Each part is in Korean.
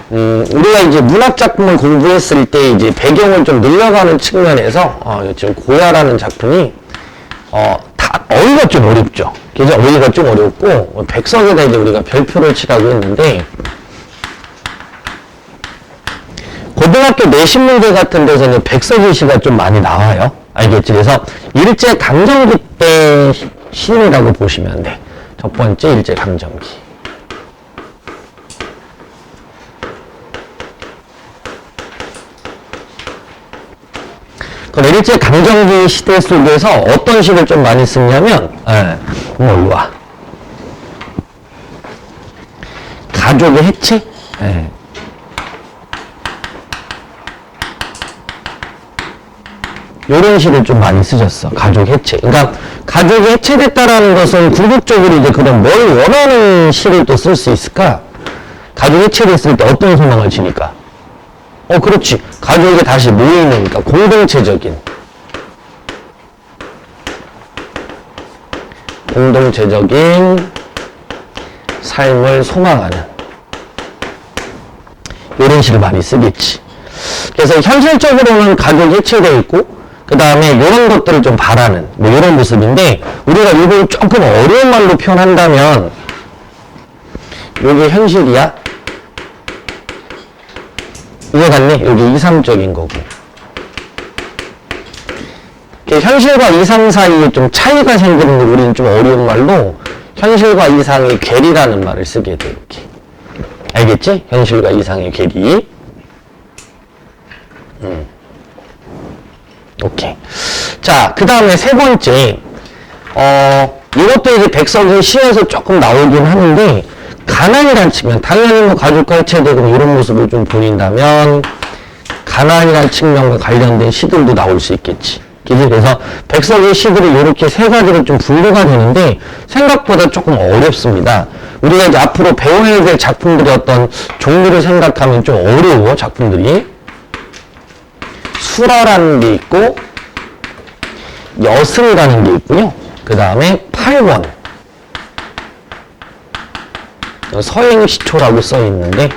우리가 이제 문학작품을 공부했을 때 이제 배경을 좀 늘려가는 측면에서, 지금 고야라는 작품이, 어휘가 좀 어렵죠. 그죠? 어휘가 좀 어렵고, 백석에다 이제 우리가 별표를 치라고 했는데, 고등학교 내신 문제 같은 데서는 백석일시가 좀 많이 나와요. 알겠지? 그래서 일제강점기 때 시이라고 보시면 돼. 첫 번째 일제강점기. 그럼 일제강점기 시대 속에서 어떤 시를 좀 많이 쓰냐면, 이리 와. 가족의 해체? 요런 시를 좀 많이 쓰셨어. 가족 해체. 그러니까 가족이 해체됐다라는 것은 궁극적으로 이제 그럼 뭘 원하는 시를 또 쓸 수 있을까? 가족이 해체됐을 때 어떤 소망을 지니까? 그렇지. 가족이 다시 모이는, 그러니까 공동체적인 삶을 소망하는 요런 시를 많이 쓰겠지. 그래서 현실적으로는 가족이 해체되어 있고 그 다음에 이런 것들을 좀 바라는 뭐 이런 모습인데 우리가 이걸 조금 어려운 말로 표현한다면 이게 현실이야? 이거 같네? 이게 이상적인 거고 현실과 이상 사이에 좀 차이가 생기는 거 우리는 좀 어려운 말로 현실과 이상의 괴리라는 말을 쓰게 돼 이렇게 알겠지? 현실과 이상의 괴리 오케이. 자, 그 다음에 세 번째, 이것도 이제 백석의 시에서 조금 나오긴 하는데, 가난이란 측면, 당연히 뭐 가족과 해체되고 이런 모습을 좀 보인다면, 가난이란 측면과 관련된 시들도 나올 수 있겠지. 그지? 그래서 백석의 시들이 이렇게 세 가지로 좀 분류가 되는데, 생각보다 조금 어렵습니다. 우리가 이제 앞으로 배워야 될 작품들의 어떤 종류를 생각하면 좀 어려워, 작품들이. 수라라는 게 있고 여승이라는 게 있고요. 그 다음에 8권 서행시초라고 써 있는데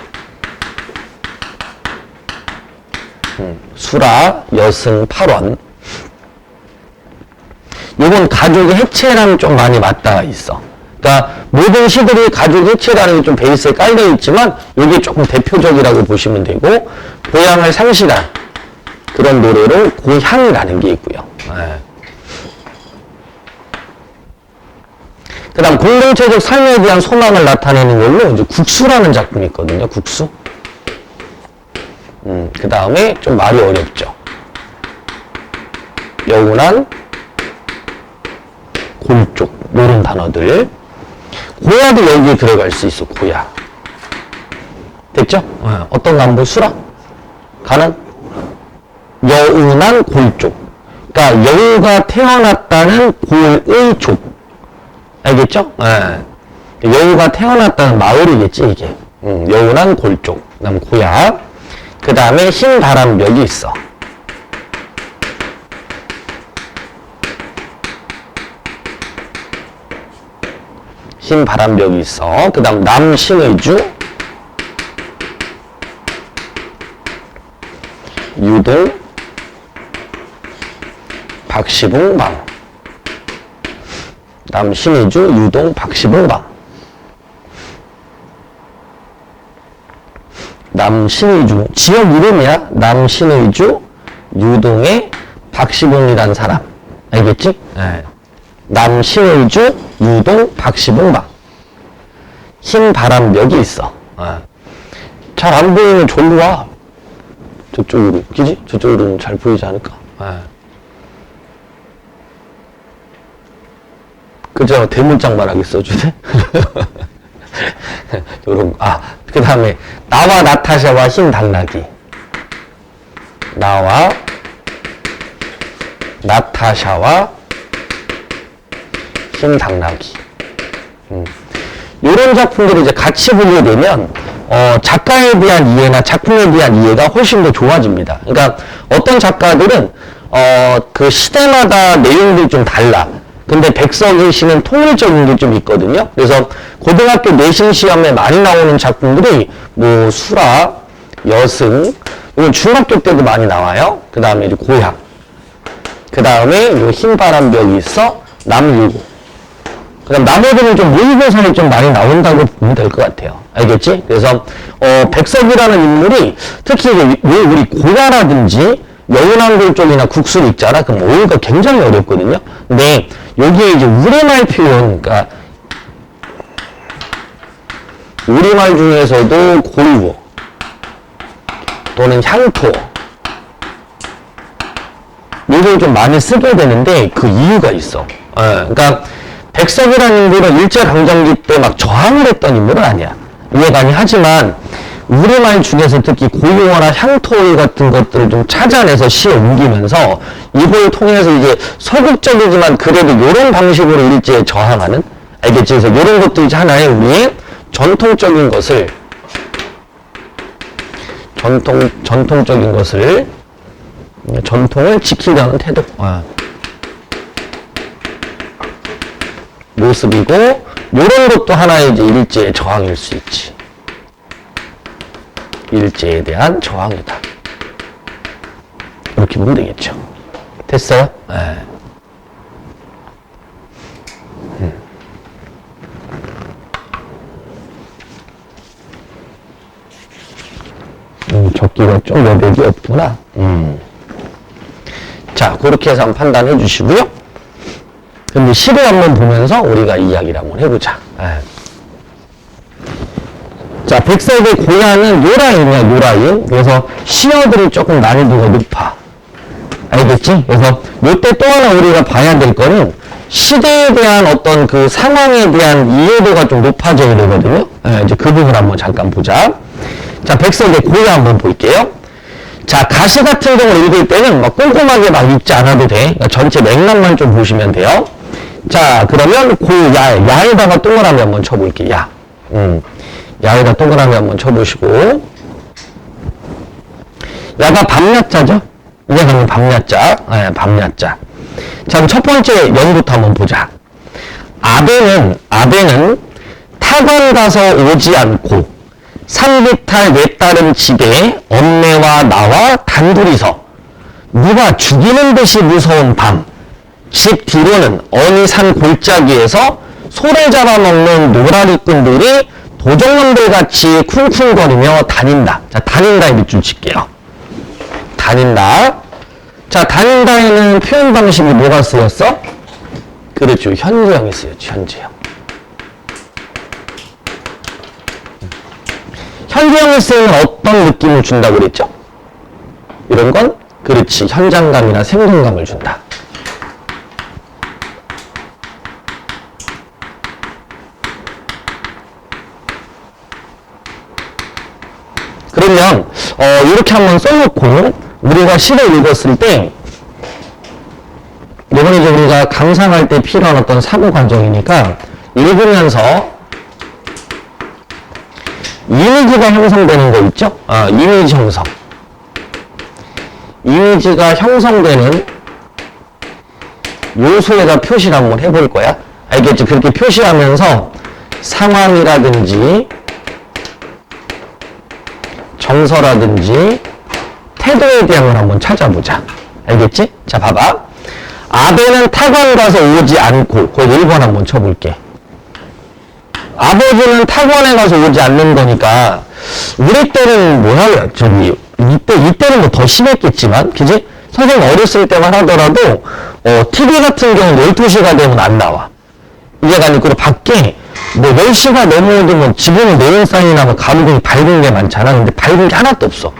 수라, 여승, 8원 이건 가족의 해체랑 좀 많이 맞닿아 있어. 그러니까 모든 시들이 가족 해체라는 게 좀 베이스에 깔려 있지만 이게 조금 대표적이라고 보시면 되고 고향을 상실한 그런 노래로 고향이라는 게 있고요. 그 다음 공동체적 삶에 대한 소망을 나타내는 걸로 이제 국수라는 작품이 있거든요. 국수. 그 다음에 좀 말이 어렵죠. 여운한 골쪽 이런 단어들. 고야도 여기에 들어갈 수 있어. 고야. 됐죠? 어떤 간부 수라? 가난? 여운한 골족. 그러니까 여우가 태어났다는 골의 족. 알겠죠? 여우가 태어났다는 마을이겠지 이게. 여운한 골족. 그 다음 고야. 그 다음에 흰바람벽이 있어. 흰바람벽이 있어. 그 다음 남신의주. 유동 박시봉방. 남신의주, 유동, 박시봉방. 남신의주, 지역 이름이야. 남신의주, 유동의 박시봉이라는 사람. 알겠지? 남신의주, 유동, 박시봉방. 흰바람벽이 있어. 잘 안 보이면 절로 와. 저쪽으로, 그지? 저쪽으로는 잘 보이지 않을까? 그죠? 대문짝 말하게 써주네? 요런, 그 다음에, 나와 나타샤와 흰 당나귀. 나와 나타샤와 흰 당나귀. 요런 작품들이 이제 같이 보게 되면, 작가에 대한 이해나 작품에 대한 이해가 훨씬 더 좋아집니다. 그러니까 어떤 작가들은, 그 시대마다 내용들이 좀 달라. 근데 백석의 시는 통일적인 게 좀 있거든요. 그래서 고등학교 내신 시험에 많이 나오는 작품들이 뭐 수라, 여승. 이건 중학교 때도 많이 나와요. 그 다음에 이제 고향. 그 다음에 요 흰바람벽이 있어. 남유고. 그 다음 나머지는 좀 모의고사에 좀 많이 나온다고 보면 될 것 같아요. 알겠지? 그래서 백석이라는 인물이 특히 왜 우리 고야라든지 여운왕골 쪽이나 국술 있잖아. 그럼 오이가 굉장히 어렵거든요. 근데 여기에 이제 우리말 표현, 그러니까 우리말 중에서도 고유어 또는 향토어 이걸 좀 많이 쓰게 되는데 그 이유가 있어. 그러니까 백석이라는 인물은 일제강점기 때 막 저항을 했던 인물은 아니야. 이해가 아니 하지만 우리말 중에서 특히 고유어나 향토어 같은 것들을 좀 찾아내서 시에 옮기면서 이걸 통해서 이제 소극적이지만 그래도 이런 방식으로 일제에 저항하는, 알겠지? 그래서 이런 것도 이제 하나의 우리의 전통적인 것을 전통적인 것을 전통을 지키려는 태도 모습이고, 이런 것도 하나의 이제 일제의 저항일 수 있지. 일제에 대한 저항이다. 이렇게 보면 되겠죠. 됐어요? 네. 적기가 좀 여백이 없구나. 자, 그렇게 해서 한번 판단해 주시고요. 근데 시를 한번 보면서 우리가 이야기를 한번 해보자. 자, 백석의 고야는 요라인이야, 요라인. 그래서 시어들이 조금 난이도가 높아. 알겠지? 그래서 요때 또 하나 우리가 봐야 될 거는 시대에 대한 어떤 그 상황에 대한 이해도가 좀 높아져야 되거든요. 이제 그 부분 한번 잠깐 보자. 자, 백석의 고야 한번 볼게요. 자, 가시 같은 경우를 읽을 때는 막 꼼꼼하게 막 읽지 않아도 돼. 그러니까 전체 맥락만 좀 보시면 돼요. 자, 그러면 고야, 야에다가 동그라미 한번 쳐볼게요. 야. 야에다 동그라미 한번 쳐보시고. 야가 밤야자죠? 이야기는 밤야자. 네, 밤야자. 자, 그럼 첫 번째 연부터 한번 보자. 아베는 타건 가서 오지 않고 산비탈 외따른 집에 엄매와 나와 단둘이서 누가 죽이는 듯이 무서운 밤, 집 뒤로는 어느 산 골짜기에서 소를 잡아먹는 노라리꾼들이 도적놈들 같이 쿵쿵거리며 다닌다. 자, 다닌다에 밑줄 칠게요. 다닌다. 자, 다닌다에는 표현 방식이 뭐가 쓰였어? 그렇죠. 현재형이 쓰였죠. 현재형. 현재형이 쓰이면 어떤 느낌을 준다고 그랬죠? 이런 건 그렇지. 현장감이나 생동감을 준다. 그러면 이렇게 한번 써놓고 우리가 시를 읽었을 때 이번에 이제 우리가 감상할 때 필요한 어떤 사고 과정이니까 읽으면서 이미지가 형성되는 거 있죠? 이미지 형성. 이미지가 형성되는 요소에다 표시를 한번 해볼 거야. 알겠지? 그렇게 표시하면서 상황이라든지 정서라든지 태도에 대한 걸 한번 찾아보자. 알겠지? 자, 봐봐. 아베는 타관 가서 오지 않고, 거기 1번 한번 쳐볼게. 아버지는 타관에 가서 오지 않는 거니까, 우리 때는 뭐야, 이때는 뭐 더 심했겠지만, 그지? 선생님 어렸을 때만 하더라도, TV 같은 경우는 12시가 되면 안 나와. 이해가 아니고, 밖에, 뭐 10시가 넘어오도 뭐 지붕에 네온사인이나 뭐 가로등이 밝은 게 많잖아. 근데 밝은 게 하나도 없어.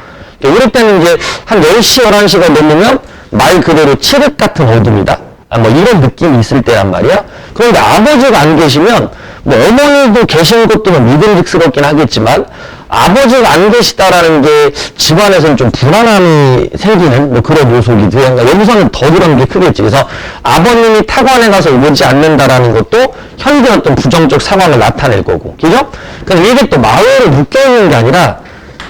우리 때는 이제 한 10시, 11시가 넘으면 말 그대로 칠흑 같은 어둠이다. 뭐 이런 느낌이 있을 때란 말이야. 그런데 아버지가 안 계시면, 뭐 어머니도 계신 것도 뭐 믿음직스럽긴 하겠지만, 아버지가 안 계시다라는 게 집안에서는 좀 불안함이 생기는 뭐 그런 요소이기도 해요. 그러니까 여기서는 더 그런 게 크겠지. 그래서 아버님이 타관에 가서 오지 않는다라는 것도 현재 어떤 부정적 상황을 나타낼 거고. 그죠? 그래서 이게 또 마을에 묶여있는 게 아니라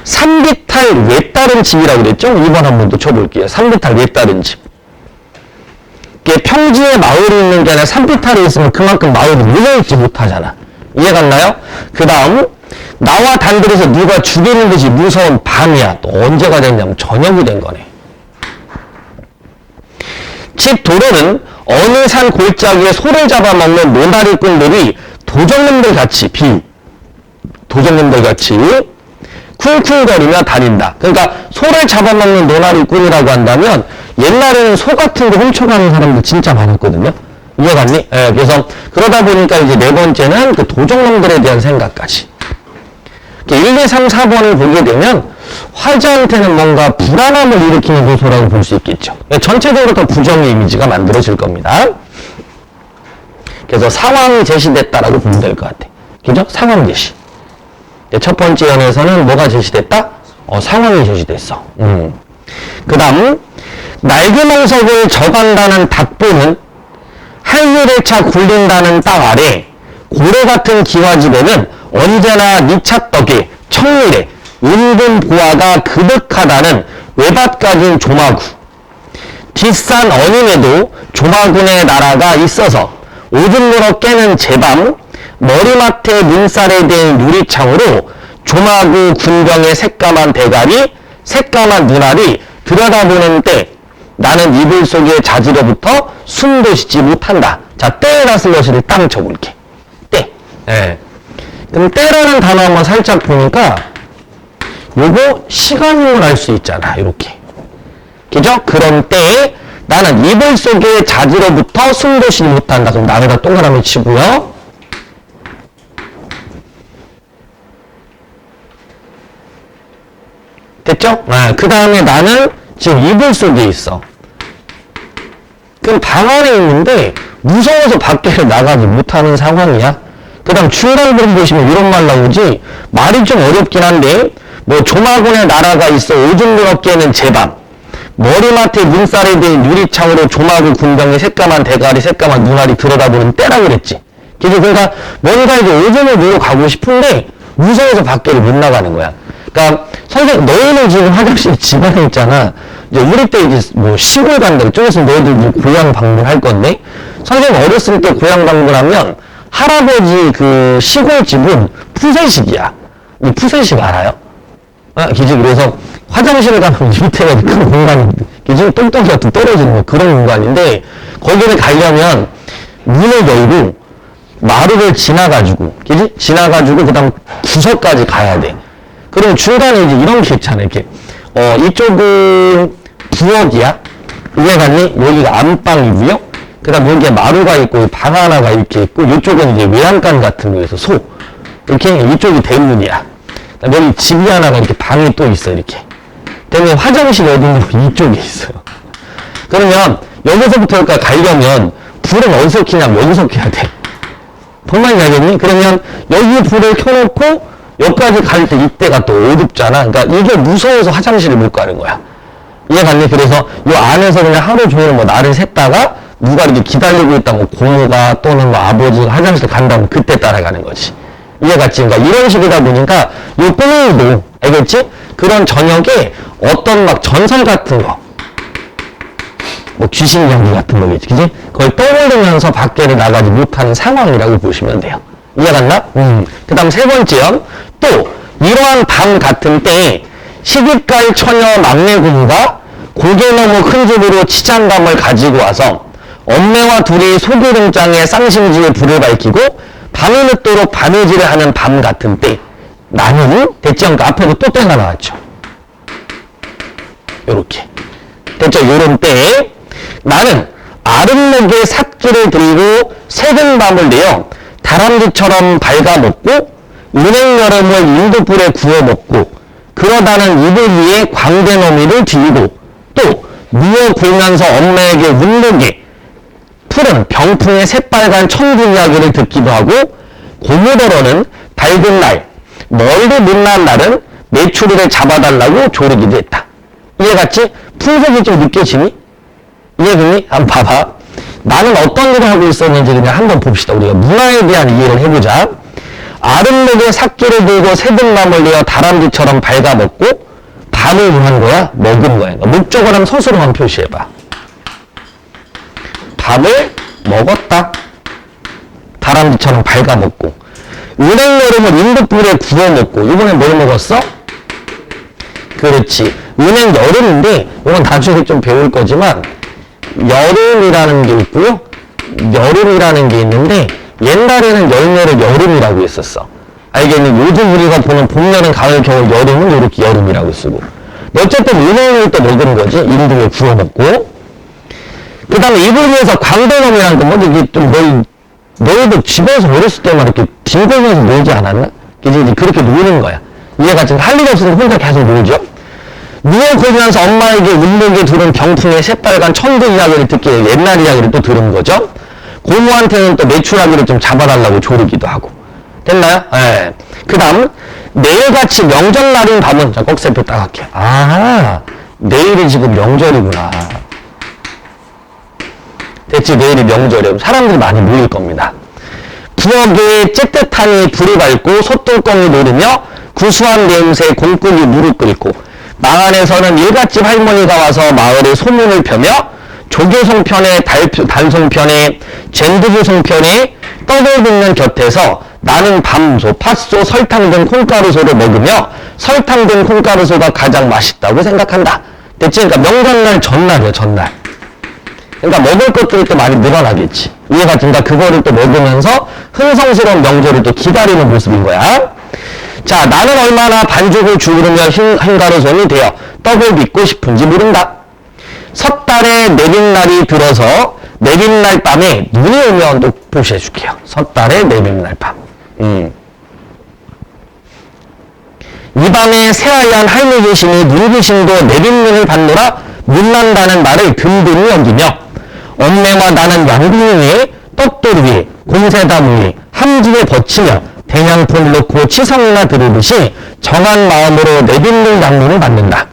산비탈 외따른 집이라고 그랬죠? 2번 한번 더 쳐볼게요. 산비탈 외따른 집. 이게 평지에 마을이 있는 게 아니라 산비탈에 있으면 그만큼 마을이 물려있지 못하잖아. 이해 갔나요? 그 다음 나와 단둘이서 누가 죽이는 듯이 무서운 밤이야. 또 언제가 됐냐면 저녁이 된 거네. 집 도로는 어느 산 골짜기에 소를 잡아먹는 노다리꾼들이 도적놈들 같이 도적놈들 같이 쿵쿵거리며 다닌다. 그러니까 소를 잡아먹는 노다리꾼이라고 한다면 옛날에는 소 같은 거 훔쳐가는 사람들 진짜 많았거든요. 이해갔니? 예, 그래서 그러다 보니까 이제 네 번째는 그 도적놈들에 대한 생각까지. 1, 2, 3, 4번을 보게 되면 화자한테는 뭔가 불안함을 일으키는 요소라고 볼 수 있겠죠. 전체적으로 더 부정의 이미지가 만들어질 겁니다. 그래서 상황이 제시됐다라고 보면 될 것 같아. 그죠? 상황 제시. 첫 번째 연에서는 뭐가 제시됐다? 상황이 제시됐어. 그 다음, 날개망석을 져간다는 닭보는 한일에 차 굴린다는 땅 아래 고래 같은 기와집에는 언제나 니찻떡에 청일에 은근 보화가 그득하다는 외밭가진 조마구. 뒷산 어님에도 조마군의 나라가 있어서 오줌 물어 깨는 제밤 머리맡에 문살에 댄 유리창으로 조마구 군병의 새까만 대가리 새까만 눈알이 들여다보는 때 나는 이불 속의 자지로부터 숨도 쉬지 못한다. 자, 때라 슬러시를 땅 쳐볼게. 때. 예. 그럼 때라는 단어 한번 살짝 보니까 요거 시간임을 알 수 있잖아. 이렇게. 그죠? 그런 때에 나는 이불 속의 자지로부터 숨도 쉬지 못한다. 그럼 나무다 동그라미 치고요. 됐죠? 그 다음에 나는 지금 이불 속에 있어. 그럼 방 안에 있는데 무서워서 밖에 나가지 못하는 상황이야. 그 다음 중간부분 보시면 이런 말 나오지. 말이 좀 어렵긴 한데 뭐 조마군의 나라가 있어 오줌 물어 깨는 제밤 머리맡에 문살에 댄 유리창으로 조마구 군병의 새까만 대가리 새까만 눈알이 들여다보는 때라고 그랬지. 그러니까 뭔가 이제 오줌을 물어 가고 싶은데 무서워서 밖에를 못 나가는 거야. 그러니까 선생님 너희는 지금 화장실 집안에 있잖아. 이제 우리 때 이제 뭐 시골 간다. 좀 있으면 너희들 뭐 고향 방문할 건데 선생님 어렸을 때 고향 방문하면 할아버지 그 시골집은 푸세식이야. 이 푸세식 알아요? 그지? 그래서 화장실에 가면 밑에가 큰 공간이, 그지? 똥덩이가 또 떨어지는 거, 그런 공간인데, 거기를 가려면 문을 열고, 마루를 지나가지고, 그지? 지나가지고, 그 다음 구석까지 가야 돼. 그럼 중간에 이제 이런 게 있잖아, 이렇게. 이쪽은 부엌이야? 이해갔니? 여기가 안방이고요. 그 다음 여기에 마루가 있고, 방 하나가 이렇게 있고, 이쪽은 이제 외양간 같은 거에서 소. 이렇게, 이쪽이 대문이야. 여기 집이 하나가 이렇게 방이 또 있어, 이렇게. 때문에 화장실 어디 있는 거 이쪽에 있어요. 그러면 여기서부터 여기까지 가려면 불은 어디서 켜냐면 여기서 켜야 돼. 정말 알겠니? 그러면 여기 불을 켜놓고 여기까지 갈 때 이때가 또 어둡잖아. 그러니까 이게 무서워서 화장실을 못 가는 거야. 이해갔니? 그래서 이 안에서 그냥 하루 종일 뭐 날을 샜다가 누가 이렇게 기다리고 있다, 뭐 고모가 또는 뭐 아버지가 화장실 간다면 그때 따라가는 거지. 이해갔지? 그러니까 이런 식이다 보니까 이 꾸미도, 알겠지? 그런 저녁에 어떤 막 전설 같은 거, 뭐 귀신 연기 같은 거겠지, 그지? 그걸 떠올리면서 밖에를 나가지 못하는 상황이라고 보시면 돼요. 이해갔나? 그 다음 세 번째요. 또 이러한 밤 같은 때에 시집갈 처녀 막내 고모가 고개 너무 큰 집으로 치장감을 가지고 와서 엄매와 둘이 소규름장에 쌍심지에 불을 밝히고 밤이 늦도록 바느질을 하는 밤 같은 때 나는 됐죠? 그러니까 앞에도 또 때가 나왔죠. 요렇게 됐죠? 요런 때에 나는 아름목에 삿기를 들고 새든 밤을 내어 다람쥐처럼 발가먹고 은행여름을 인도불에 구워먹고 그러다는 이불 위에 광대너미를 뒤고 또 누워 굴면서 엄마에게 운목에 푸른 병풍의 새빨간 천국 이야기를 듣기도 하고 고무더러는 밝은 날 멀리 못난 날은 메추리를 잡아달라고 조르기도 했다. 이해갔지? 풍속이 좀 느껴지니? 이해됐니? 한번 봐봐. 나는 어떤 일을 하고 있었는지 그냥 한번 봅시다. 우리가 문화에 대한 이해를 해보자. 아름목에 삭기를 들고 새들맘을 내어 다람쥐처럼 발가먹고 밤을 뭐 한 거야? 먹은 거야. 목적을 하면 서술어만 표시해봐. 밥을 먹었다. 다람쥐처럼 발가먹고. 은행 여름을 인도불에 구워 먹고, 이번에 뭘 먹었어? 그렇지. 은행 여름인데, 이건 나중에 좀 배울 거지만, 여름이라는 게 있고요. 여름이라는 게 있는데, 옛날에는 열매를 여름이라고 했었어. 알겠니? 요즘 우리가 보는 봄, 여름, 가을, 겨울, 여름은 이렇게 여름이라고 쓰고. 어쨌든 은행을 또 먹은 거지. 인도에 구워 먹고. 그 다음에 이 부분에서 광대놈이라는 건 뭐, 이게 좀 너희도 집에서 어렸을 때만 이렇게 뒹굴면서 놀지 않았나? 이제 그렇게 노는 거야. 얘가 지금 할 일 없으니까 혼자 계속 놀죠? 누워보면서 엄마에게 울먹에 들은 병풍의 새빨간 천도 이야기를 듣기 옛날 이야기를 또 들은 거죠? 고모한테는 또 매출하기를 좀 잡아달라고 조르기도 하고. 됐나요? 예. 그 다음, 내일같이 명절날인 밤은, 자, 꺽쇠표 딱 할게요. 아, 내일이 지금 명절이구나. 됐지? 내일이 명절이에요. 사람들이 많이 모일 겁니다. 부엌에 쬐뜻하니 불을 밝고 솥뚜껑이 노르며 구수한 냄새에 공끓이 무릎 꿇고 방 안에서는 일갓집 할머니가 와서 마을에 소문을 펴며 조교송편에 단송편에 젠드주송편에 떡을 빚는 곁에서 나는 밤소, 팥소, 설탕 등 콩가루소를 먹으며 설탕 등 콩가루소가 가장 맛있다고 생각한다. 됐지? 그러니까 명절날 전날이야, 전날. 그러니까 먹을 것들이 또 많이 늘어나겠지. 이해가 된다. 그거를 또 먹으면서 흥성스러운 명절을 또 기다리는 모습인 거야. 자, 나는 얼마나 반죽을 주우르며 흰가루손이 되어 떡을 빚고 싶은지 모른다. 섣달에 내린날이 들어서 내린날 밤에 눈이 오면 또 표시해줄게요. 섣달에 내린날 밤. 이 밤에 새하얀 할미 귀신이 눈 귀신도 내린눈을 받노라 눈난다는 말을 든든히 여기며 엄매와 나는 양궁 떡돌 위에 공세담 위에 함지에 버치며 대냥포를 놓고 치성이나 들으듯이 정한 마음으로 내린물 양문을 받는다.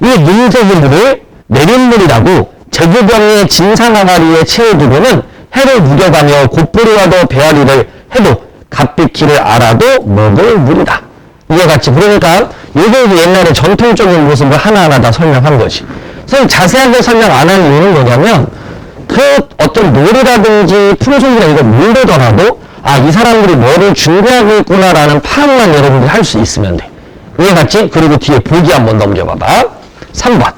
이 눈색의 물을 내린물이라고 제주병의 진상항아리에 채워두고는 해를 무뎌가며 곧부리와도 배앓이를 해도 갓비키를 알아도 먹을 물이다. 이와 같이 그러니까 이게 옛날에 전통적인 모습을 하나하나 다 설명한 거지. 선생님 자세하게 설명 안 한 이유는 뭐냐면 그 어떤 놀이라든지 풍속이나 이걸 모르더라도 아, 이 사람들이 뭐를 준비하고 있구나라는 파악만 여러분들이 할 수 있으면 돼. 이해 갔지? 그리고 뒤에 보기 한번 넘겨봐봐. 3번.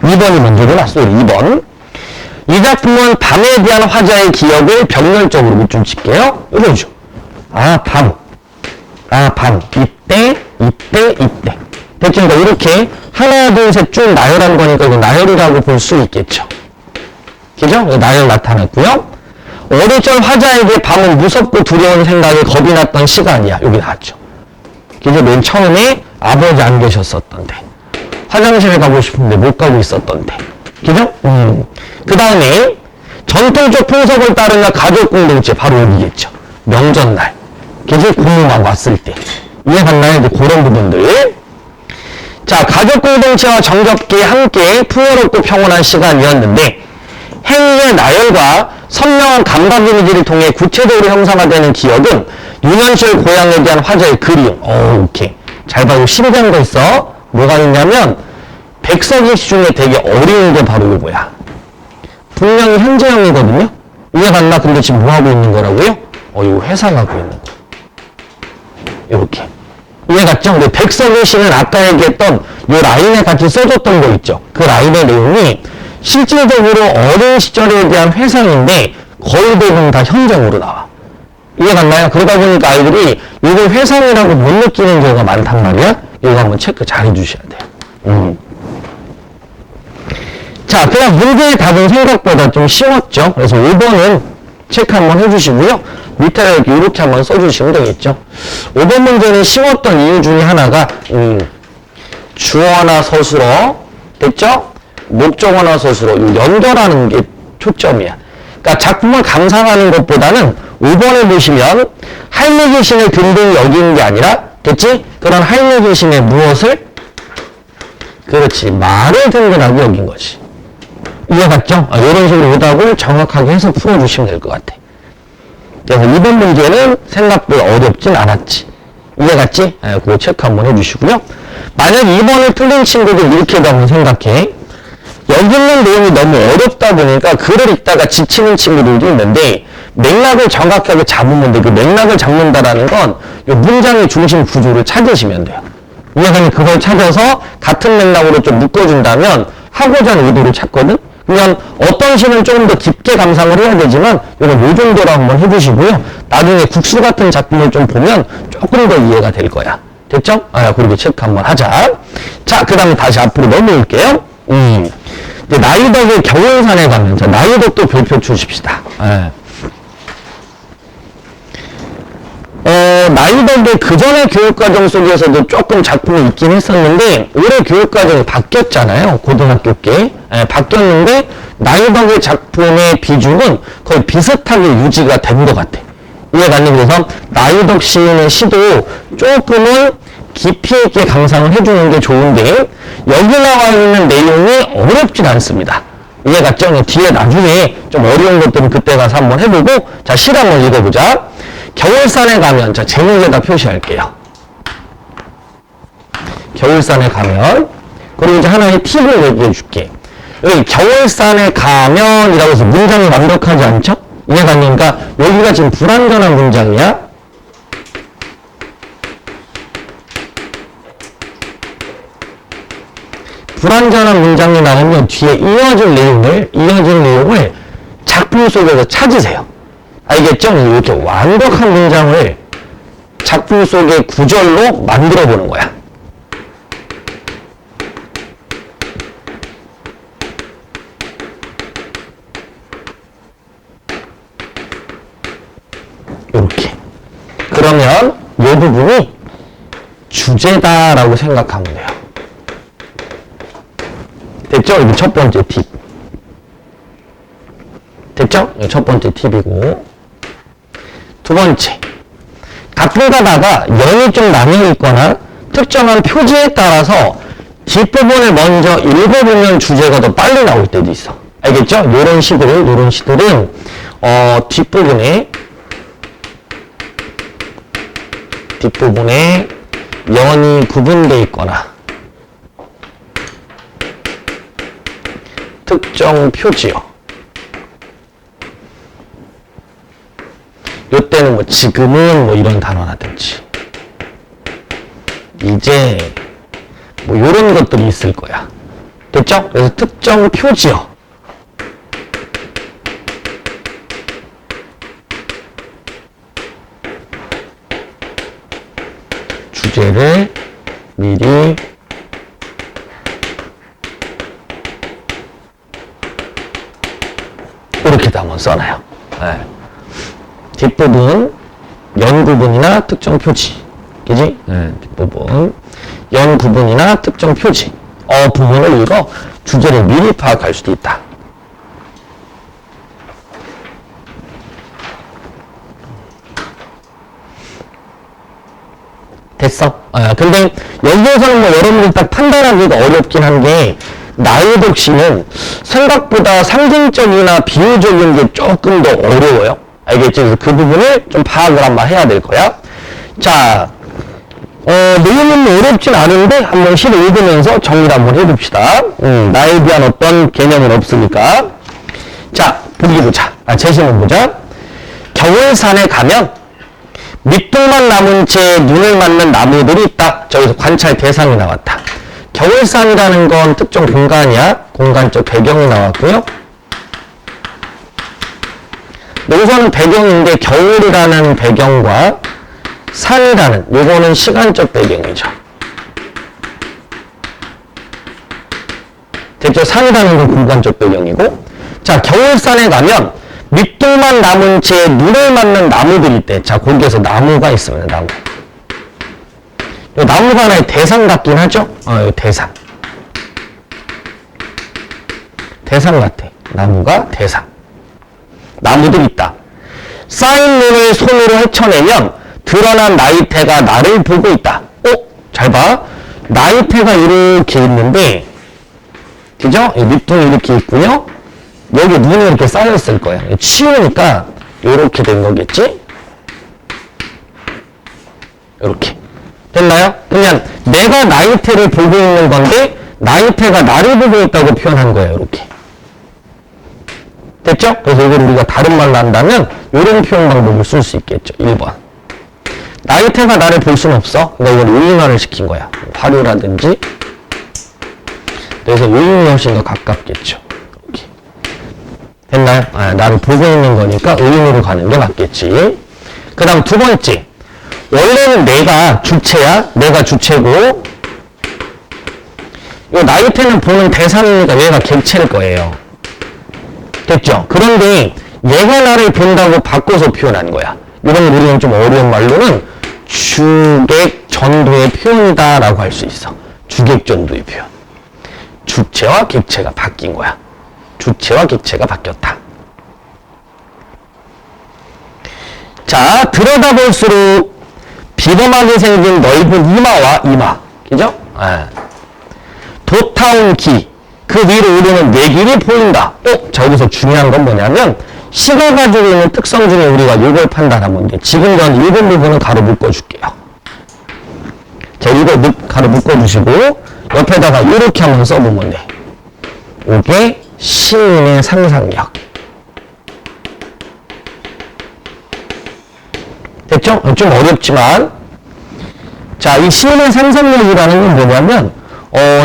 2번이 먼저구나. 쏘리 2번. 이 작품은 밤에 대한 화자의 기억을 병렬적으로 밑줄 칠게요. 이거죠. 아, 밤. 아, 밤. 이때. 됐죠? 그러니까 이렇게 하나, 둘, 셋 쭉 나열한 거니까 이거 나열이라고 볼 수 있겠죠. 그죠? 나열 나타났고요. 어릴 적 화자에게 밤은 무섭고 두려운 생각에 겁이 났던 시간이야. 여기 나왔죠. 그죠? 맨 처음에 아버지 안 계셨었던데. 화장실에 가고 싶은데 못 가고 있었던데. 그죠? 그 다음에 전통적 풍속을 따르며 가족 공동체 바로 여기겠죠. 명절날. 그죠? 고모만 왔을 때. 이해갔나요? 이제 그런 부분들. 자, 가족 공동체와 정겹게 함께 풍요롭고 평온한 시간이었는데 행위의 나열과 선명한 감각 이미지를 통해 구체적으로 형상화되는 기억은 유년시절 고향에 대한 화자의 그리움. 오케이. 잘 봐요. 신기한 거 있어. 뭐가 있냐면 백석이 시 중에 되게 어려운 게 바로 이거야. 분명히 현재형이거든요. 이해갔나? 근데 지금 뭐 하고 있는 거라고요? 이거 회상하고 있는 거. 이렇게. 이해갔죠? 근데 백석의 시는 아까 얘기했던 요 라인에 같이 써줬던 거 있죠. 그 라인의 내용이 실질적으로 어린 시절에 대한 회상인데 거의 대부분 다 현장으로 나와. 이해갔나요? 그러다 보니까 아이들이 이걸 회상이라고 못 느끼는 경우가 많단 말이야. 이거 한번 체크 잘 해주셔야 돼요. 자, 그냥 문제의 답은 생각보다 좀 쉬웠죠. 그래서 5번은 체크 한번 해주시고요. 밑에 이렇게 한번 써주시면 되겠죠. 5번 문제는 쉬웠던 이유 중에 하나가 주어나 서술어 됐죠? 목적어나 서술어 연결하는 게 초점이야. 그러니까 작품을 감상하는 것보다는 5번에 보시면 할미 귀신을 든든히 여기는 게 아니라 됐지? 그런 할미 귀신의 무엇을? 그렇지. 말을 든든하게 여긴 거지. 이해갔죠? 이런 식으로 오답을 정확하게 해서 풀어주시면 될 것 같아. 그래서 이번 문제는 생각보다 어렵진 않았지. 이해갔지? 그거 체크 한번 해주시고요. 만약 2번을 틀린 친구들 이렇게 한번 생각해. 여기 있는 내용이 너무 어렵다 보니까 글을 읽다가 지치는 친구들도 있는데 맥락을 정확하게 잡으면 돼. 그 맥락을 잡는다라는 건 이 문장의 중심 구조를 찾으시면 돼요. 우리가 그걸 찾아서 같은 맥락으로 좀 묶어준다면 하고자 하는 의도를 찾거든. 그냥 어떤 시는 조금 더 깊게 감상을 해야 되지만 이건 요 정도로 한번 해보시고요. 나중에 국수 같은 작품을 좀 보면 조금 더 이해가 될 거야. 됐죠? 그렇게 체크 한번 하자. 자, 그 다음에 다시 앞으로 넘어올게요. 이제 나이덕의 겨울산에 가면, 자, 나이덕도 별표 주십시다. 나이덕의 그 전에 교육과정 속에서도 조금 작품이 있긴 했었는데, 올해 교육과정이 바뀌었잖아요. 고등학교 때. 바뀌었는데, 나이덕의 작품의 비중은 거의 비슷하게 유지가 된 것 같아. 이해가니? 그래서 나이덕 시인의 시도 조금은 깊이 있게 감상을 해주는 게 좋은데, 여기 나와 있는 내용이 어렵진 않습니다. 이해갔죠? 뒤에 나중에 좀 어려운 것들은 그때 가서 한번 해보고, 자, 실 한번 읽어보자. 겨울산에 가면, 자, 제목에다 표시할게요. 겨울산에 가면, 그리고 이제 하나의 팁을 얘기해 줄게. 여기 겨울산에 가면이라고 해서 문장이 완벽하지 않죠? 이해가니까 여기가 지금 불완전한 문장이야. 불완전한 문장이 나오면 뒤에 이어질 내용을 작품 속에서 찾으세요. 알겠죠? 이렇게 완벽한 문장을 작품 속의 구절로 만들어 보는 거야. 이렇게. 그러면 이 부분이 주제다라고 생각하면 돼요. 됐죠? 이게 첫 번째 팁. 됐죠? 이게 첫 번째 팁이고. 두 번째. 가끔가다가 연이 좀 나뉘어 있거나 특정한 표지에 따라서 뒷부분을 먼저 읽어보면 주제가 더 빨리 나올 때도 있어. 알겠죠? 요런 시들은, 뒷부분에 연이 구분되어 있거나 특정 표지요. 요때는 뭐 지금은 뭐 이런 단어라든지 이제 뭐 요런 것들이 있을 거야. 됐죠? 그래서 특정 표지요. 주제를 미리 이렇게도 한번 써놔요. 네. 뒷부분, 연 구분이나 특정 표지. 그지? 네. 뒷부분, 연 구분이나 특정 표지. 부분을 읽어 주제를 미리 파악할 수도 있다. 됐어? 근데 여기에서는 뭐 여러분들 딱 판단하기가 어렵긴 한 게 나이덕 시는 생각보다 상징적이나 비유적인 게 조금 더 어려워요. 알겠지? 그래서 그 부분을 좀 파악을 한번 해야 될 거야. 자, 내용은 어렵진 않은데 한번 실 읽으면서 정리를 한번 해봅시다. 나에 대한 어떤 개념은 없으니까. 자, 보기 보자. 제시문 보자. 겨울산에 가면 밑둥만 남은 채 눈을 맞는 나무들이 있다. 저기서 관찰 대상이 나왔다. 겨울산이라는 건 특정 공간이야. 공간적 배경이 나왔고요. 우선은 배경인데 겨울이라는 배경과 산이라는 요거는 시간적 배경이죠. 됐죠? 산이라는 건 공간적 배경이고, 자, 겨울산에 가면 밑둥만 남은 채 눈을 맞는 나무들일 때, 자, 거기에서 나무가 있습니다. 나무. 이 나무가 하나의 대상 같긴 하죠? 이 대상. 대상 같아. 나무가 대상. 나무들이 있다. 쌓인 눈을 손으로 헤쳐내면 드러난 나이테가 나를 보고 있다. 잘 봐. 나이테가 이렇게 있는데, 그죠? 밑둥이 이렇게 있고요. 여기 눈이 이렇게 쌓였을 거야. 치우니까 이렇게 된 거겠지? 이렇게. 됐나요? 그냥 내가 나이테를 보고 있는 건데 나이테가 나를 보고 있다고 표현한 거예요. 이렇게. 됐죠? 그래서 이걸 우리가 다른 말로 한다면 이런 표현 방법을 쓸 수 있겠죠. 1번. 나이테가 나를 볼 수는 없어. 그러니까 이걸 의인화를 시킨 거야. 화류라든지. 그래서 의인이 훨씬 더 가깝겠죠. 이렇게. 됐나요? 나를 보고 있는 거니까 의인으로 가는 게 맞겠지. 그 다음 두 번째. 원래는 내가 주체야. 내가 주체고 이 나이테는 보는 대상이니까 얘가 객체일 거예요. 됐죠? 그런데 얘가 나를 본다고 바꿔서 표현한 거야. 이런 우리는 좀 어려운 말로는 주객 전도의 표현이다 라고 할 수 있어. 주객 전도의 표현. 주체와 객체가 바뀐 거야. 주체와 객체가 바뀌었다. 자, 들여다볼수록 비범하게 생긴 넓은 이마와 이마. 그죠? 돛타운 기. 그 위로 오르는 내길이 보인다. 자, 여기서 중요한 건 뭐냐면 시가 가지고 있는 특성 중에 우리가 이걸 판단하면 돼. 지금 전 읽은 부분은 가로 묶어줄게요. 자, 이거 가로 묶어주시고 옆에다가 이렇게 한번 써보면 돼. 이게 시인의 상상력. 됐죠? 좀 어렵지만 자, 이 시인의 상상력이라는 건 뭐냐면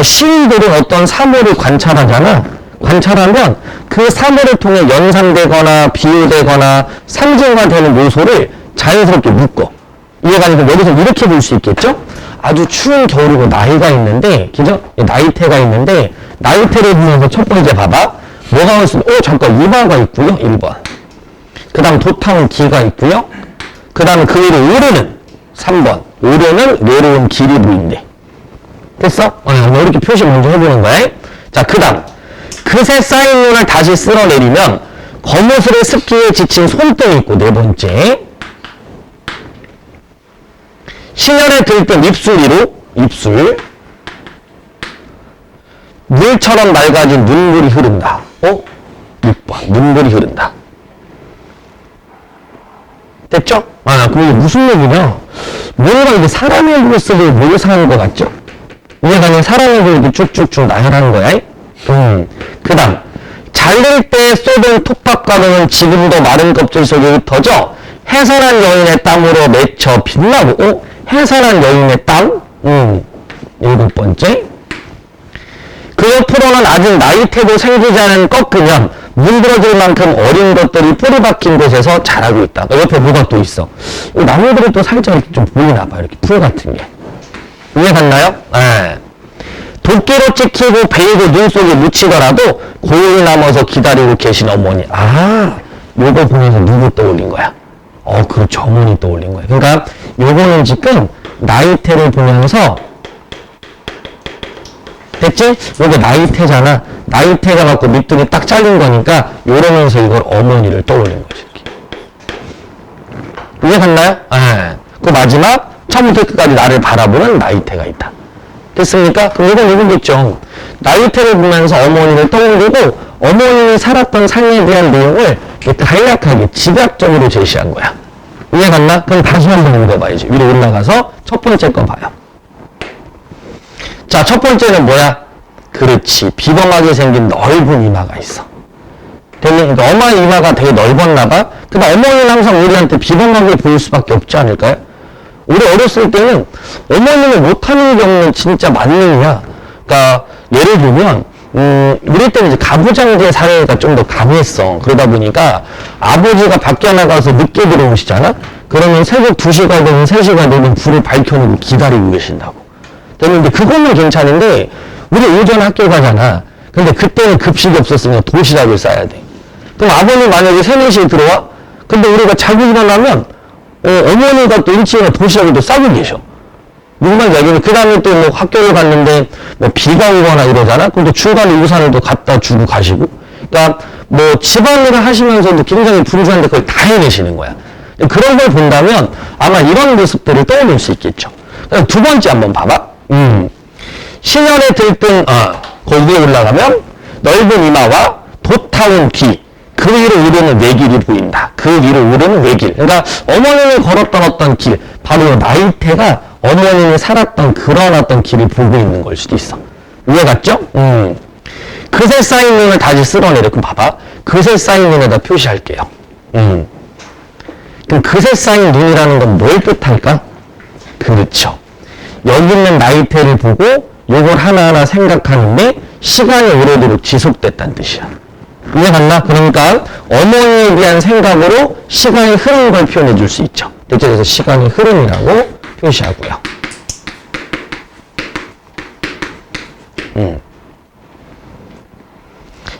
시인들은 어떤 사물을 관찰하잖아. 관찰하면 그 사물을 통해 연상되거나 비유되거나 상징화되는 요소를 자연스럽게 묶어. 이해가 되니까 여기서 이렇게 볼 수 있겠죠? 아주 추운 겨울이고 나이가 있는데, 그죠? 나이테가 있는데, 나이테를 보면서 첫 번째 봐봐. 뭐가 올수록, 잠깐, 이마가 있고요. 1번. 그 다음 돛타운 기가 있고요. 그 다음에 그 위로 오르는 3번. 오르는 내려온 길이 보인대. 됐어? 이렇게 표시 먼저 해보는 거야. 자, 그 다음. 그새 쌓인 눈을 다시 쓸어내리면 거무술의 습기에 지친 손등이 있고, 네 번째. 신혈에 들뜬 입술 위로, 입술. 물처럼 맑아진 눈물이 흐른다. 6번. 눈물이 흐른다. 됐죠? 그게 무슨 얘기냐? 뭔가 이게 사람의 모습을 묘사하는 것 같죠? 얘가 그냥 사람의 모습을 쭉쭉쭉 나열하는 거야. 그 다음. 잘릴 때 쏟은 톱밥가루는 지금도 마른 껍질 속에 흩어져 해산한 여인의 땀으로 맺혀 빛나고, 해산한 여인의 땀? 7번째. 그 옆으로는 아직 나이테도 생기지 않은 꺾으면 문드러질 만큼 어린 것들이 뿌리 박힌 곳에서 자라고 있다. 옆에 뭐가 또 있어. 이 나무들이 또 살짝 이렇게 좀 보이나 봐. 이렇게 풀 같은 게. 이해 갔나요? 도끼로 찍히고 베이고 눈 속에 묻히더라도 고요히 남아서 기다리고 계신 어머니. 요거 보면서 누구 떠올린 거야? 그렇죠. 어머니 떠올린 거야. 그러니까 요거는 지금 나이테를 보면서 됐지? 요게 나이테잖아. 나이테가 갖고 밑둥이 딱 잘린 거니까 요러면서 이걸 어머니를 떠올린 거지. 이렇게. 이해 갔나요? 그 마지막 처음부터 끝까지 나를 바라보는 나이테가 있다. 됐습니까? 그럼 이건 이거겠죠. 나이테를 보면서 어머니를 떠올리고 어머님이 살았던 삶에 대한 내용을 간략하게 집약적으로 제시한 거야. 이해 갔나? 그럼 다시 한번 읽어봐야지. 위로 올라가서 첫 번째 거 봐요. 자, 첫 번째는 뭐야? 그렇지. 비범하게 생긴 넓은 이마가 있어. 됐니? 그러니까 엄마의 이마가 되게 넓었나 봐. 근데 어머니는 항상 우리한테 비범하게 보일 수밖에 없지 않을까요? 우리 어렸을 때는 어머님을 못하는 경우는 진짜 만능이야. 그러니까 예를 들면 우리 때는 이제 가부장제 사회가 좀 더 강했어. 그러다 보니까 아버지가 밖에 나가서 늦게 들어오시잖아? 그러면 새벽 2시가 되면 3시가 되면 불을 밝혀놓고 기다리고 계신다고. 근데 그거는 괜찮은데 우리 오전 학교 가잖아. 근데 그때는 급식이 없었으면 도시락을 싸야 돼. 그럼 아버님 만약에 3, 4시에 들어와? 근데 우리가 자고 일어나면 어머니가 또 일찍 일어나 도시락을 또 싸고 계셔. 무슨 말인지 알겠니? 그 다음에 또 뭐 학교를 갔는데 뭐 비가 오거나 이러잖아? 그럼 또 중간에 우산을 또 갖다 주고 가시고. 그러니까 뭐 집안일을 하시면서도 굉장히 분주한데 그걸 다 해내시는 거야. 그런 걸 본다면 아마 이런 모습들을 떠올릴 수 있겠죠. 그럼 두 번째 한번 봐봐. 신혈에 들뜬, 거기 위에 올라가면 넓은 이마와 돛타운 귀, 그 위로 오르는 외길이 보인다. 그 위로 오르는 외길. 그러니까 어머님이 걸었던 어떤 길, 바로 나이테가 어머님이 살았던 그런 어떤 길을 보고 있는 걸 수도 있어. 이해 갔죠? 그새 쌓인 눈을 다시 쓸어내려. 그럼 봐봐. 그새 쌓인 눈에다 표시할게요. 그럼 그새 쌓인 눈이라는 건 뭘 뜻할까? 그렇죠. 여기 있는 나이테를 보고 요걸 하나하나 생각하는데 시간이 오래도록 지속됐다는 뜻이야. 이해 갔나? 그러니까 어머니에 대한 생각으로 시간이 흐른 걸 표현해 줄 수 있죠. 됐죠? 그래서 시간이 흐름이라고 표시하고요.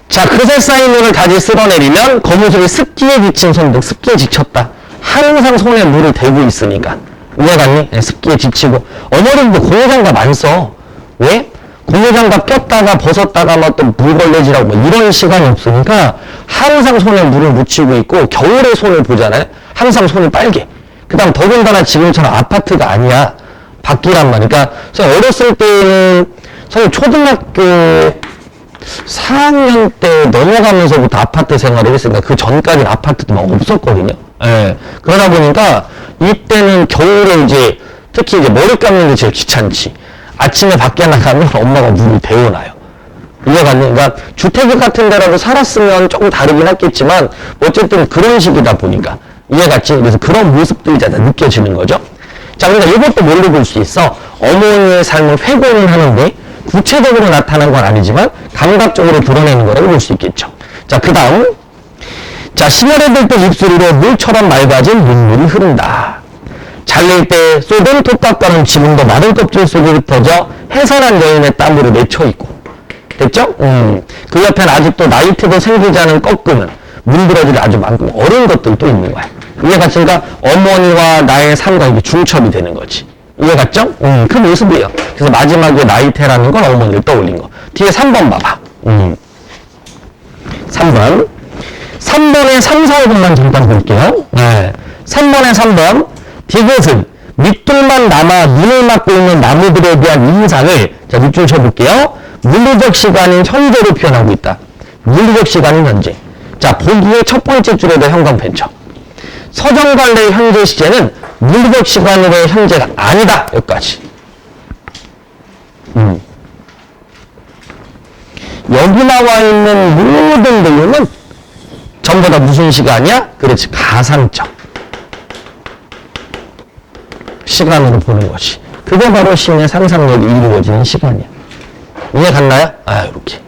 자, 그새 쌓인 눈을 다시 쓸어내리면 거무술이 습기에 지친 손등, 습기에 지쳤다. 항상 손에 물을 대고 있으니까. 이해 갔니? 네, 습기에 지치고. 어머님도 고무장갑 안 써. 왜? 고무장갑 꼈다가 벗었다가 막 또 물 걸레질하고 뭐 이런 시간이 없으니까 항상 손에 물을 묻히고 있고 겨울에 손을 보잖아요. 항상 손이 빨개. 그 다음 더군다나 지금처럼 아파트가 아니야. 밖이란 말이니까. 그러니까 어렸을 때는 저는 초등학교 4학년 때 넘어가면서부터 아파트 생활을 했으니까 그 전까지는 아파트도 막 없었거든요. 예. 그러다 보니까 이때는 겨울에 이제 특히 이제 머리 감는 게 제일 귀찮지. 아침에 밖에 나가면 엄마가 물을 데워놔요. 이해갔니? 그러니까 주택 같은 데라도 살았으면 조금 다르긴 했겠지만 어쨌든 그런 식이다 보니까 이해갔지? 그래서 그런 모습들이 다 느껴지는 거죠. 자, 그러니까 이것도 뭘로 볼 수 있어? 어머니의 삶을 회고는 하는데 구체적으로 나타난 건 아니지만 감각적으로 드러내는 거라고 볼 수 있겠죠. 자, 그 다음. 자, 심혈에 들 입술로 물처럼 맑아진 눈물이 흐른다. 잘릴 때 쏟은 톱밥과는 지금도 마른 껍질 속에 흩어져 해산한 여인의 땀으로 맺혀있고. 됐죠? 그 옆엔 아직도 나이트도 생기지 않은 꺾음은 문드러질 아주 많고 어려운 것들도 있는 거야. 이해 갔으니까 어머니와 나의 삶과 이게 중첩이 되는 거지. 이해 갔죠? 그 모습이에요. 그래서 마지막에 나이테라는 건 어머니를 떠올린 거. 뒤에 3번 봐봐. 3번. 3번에 3, 4, 5번만 잠깐 볼게요. 네. 3번에 3번. 디귿은 밑돌만 남아 눈을 막고 있는 나무들에 대한 인상을 자, 밑줄 쳐볼게요. 물리적 시간인 현재로 표현하고 있다. 물리적 시간인 현재. 자, 보기의 첫 번째 줄에다 형광펜 쳐. 서정갈래의 현재 시제는 물리적 시간으로의 현재가 아니다. 여기까지. 여기 나와 있는 모든 내용은 전부 다 무슨 시간이야? 그렇지. 가상적 시간으로 보는 것이. 그게 바로 신의 상상력이 이루어지는 시간이야. 이해 갔나요? 아, 이렇게.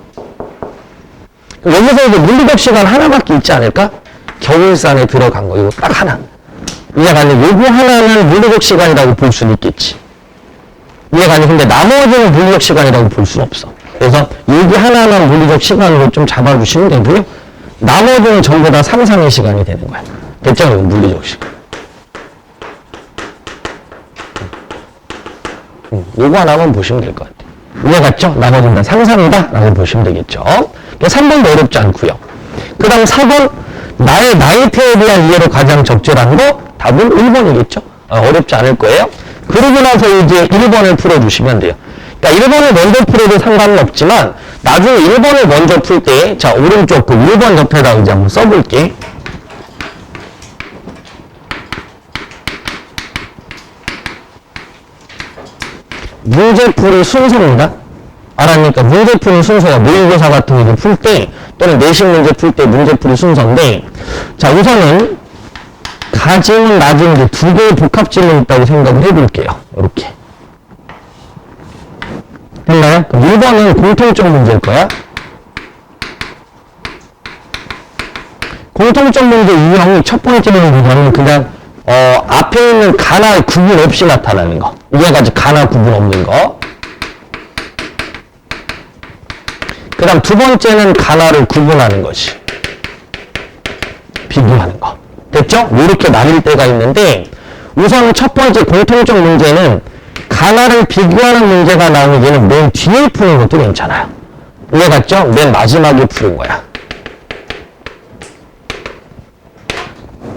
여기서 이제 물리적 시간 하나밖에 있지 않을까? 겨울산에 들어간 거, 이거 딱 하나. 이해 갔니? 요거 하나는 물리적 시간이라고 볼 수는 있겠지. 이해 갔니? 근데 나머지는 물리적 시간이라고 볼 수는 없어. 그래서 여기 하나는 물리적 시간으로 좀 잡아주시면 되고요. 나머지는 전부 다 상상의 시간이 되는 거야. 됐죠? 이건 물리적 시간. 요거 하나만 보시면 될 것 같아요. 이해 갔죠? 나머지는 다 상상이다 라고 보시면 되겠죠. 3번도 어렵지 않고요. 그 다음 4번 나의 나이테에 대한 이해로 가장 적절한 거 답은 1번이겠죠. 어렵지 않을 거예요. 그러고 나서 이제 1번을 풀어주시면 돼요. 그러니까 1번을 먼저 풀어도 상관은 없지만 나중에 1번을 먼저 풀 때 자, 오른쪽 그 1번 옆에다 이제 한번 써볼게. 문제풀이 순서입니다. 알았니까? 문제풀이 순서가 모의고사 같은 거 풀 때 또는 내신 문제 풀 때 문제풀이 순서인데 자, 우선은 가지문 나중에 두 개의 복합질문이 있다고 생각을 해볼게요. 이렇게. 됐나요? 그럼 1번은 공통점 문제일 거야. 공통점 문제 유형이 첫 번째는 뭐냐면 그냥 앞에 있는 가나 구분 없이 나타나는 거. 이해가지 가나 구분 없는 거. 그 다음 두 번째는 가나를 구분하는 것이. 비교하는 거. 됐죠? 이렇게 나뉠 때가 있는데 우선 첫 번째 공통점 문제는 가나를 비교하는 문제가 나오기에는 맨 뒤에 푸는 것도 괜찮아요. 이해갔죠? 맨 마지막에 푸는 거야.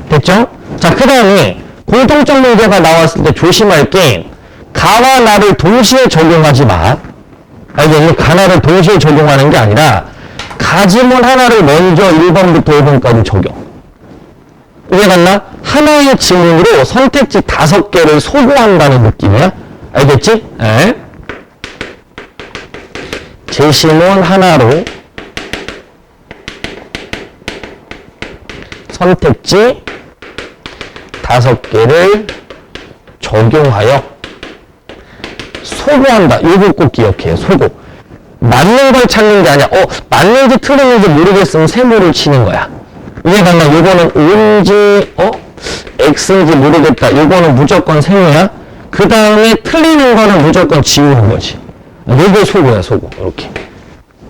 됐죠? 자, 그 다음에 공통점 문제가 나왔을 때 조심할 게 가와 나를 동시에 적용하지 마. 알겠니? 가나를 동시에 적용하는 게 아니라 가지문 하나를 먼저 1번부터 5번까지 적용. 이해갔나? 하나의 지문으로 선택지 5개를 소구한다는 느낌이야. 알겠지? 에? 제시문 하나로 선택지 5개를 적용하여 소거한다. 이거 꼭 기억해요. 소거. 맞는 걸 찾는 게 아니야. 맞는지 틀린지 모르겠으면 세모를 치는 거야. 이해가 나? 이거는 O인지 X인지 모르겠다. 이거는 무조건 세모야. 그 다음에 틀리는 거는 무조건 지우는 거지. 이게 소거야, 소거. 이렇게.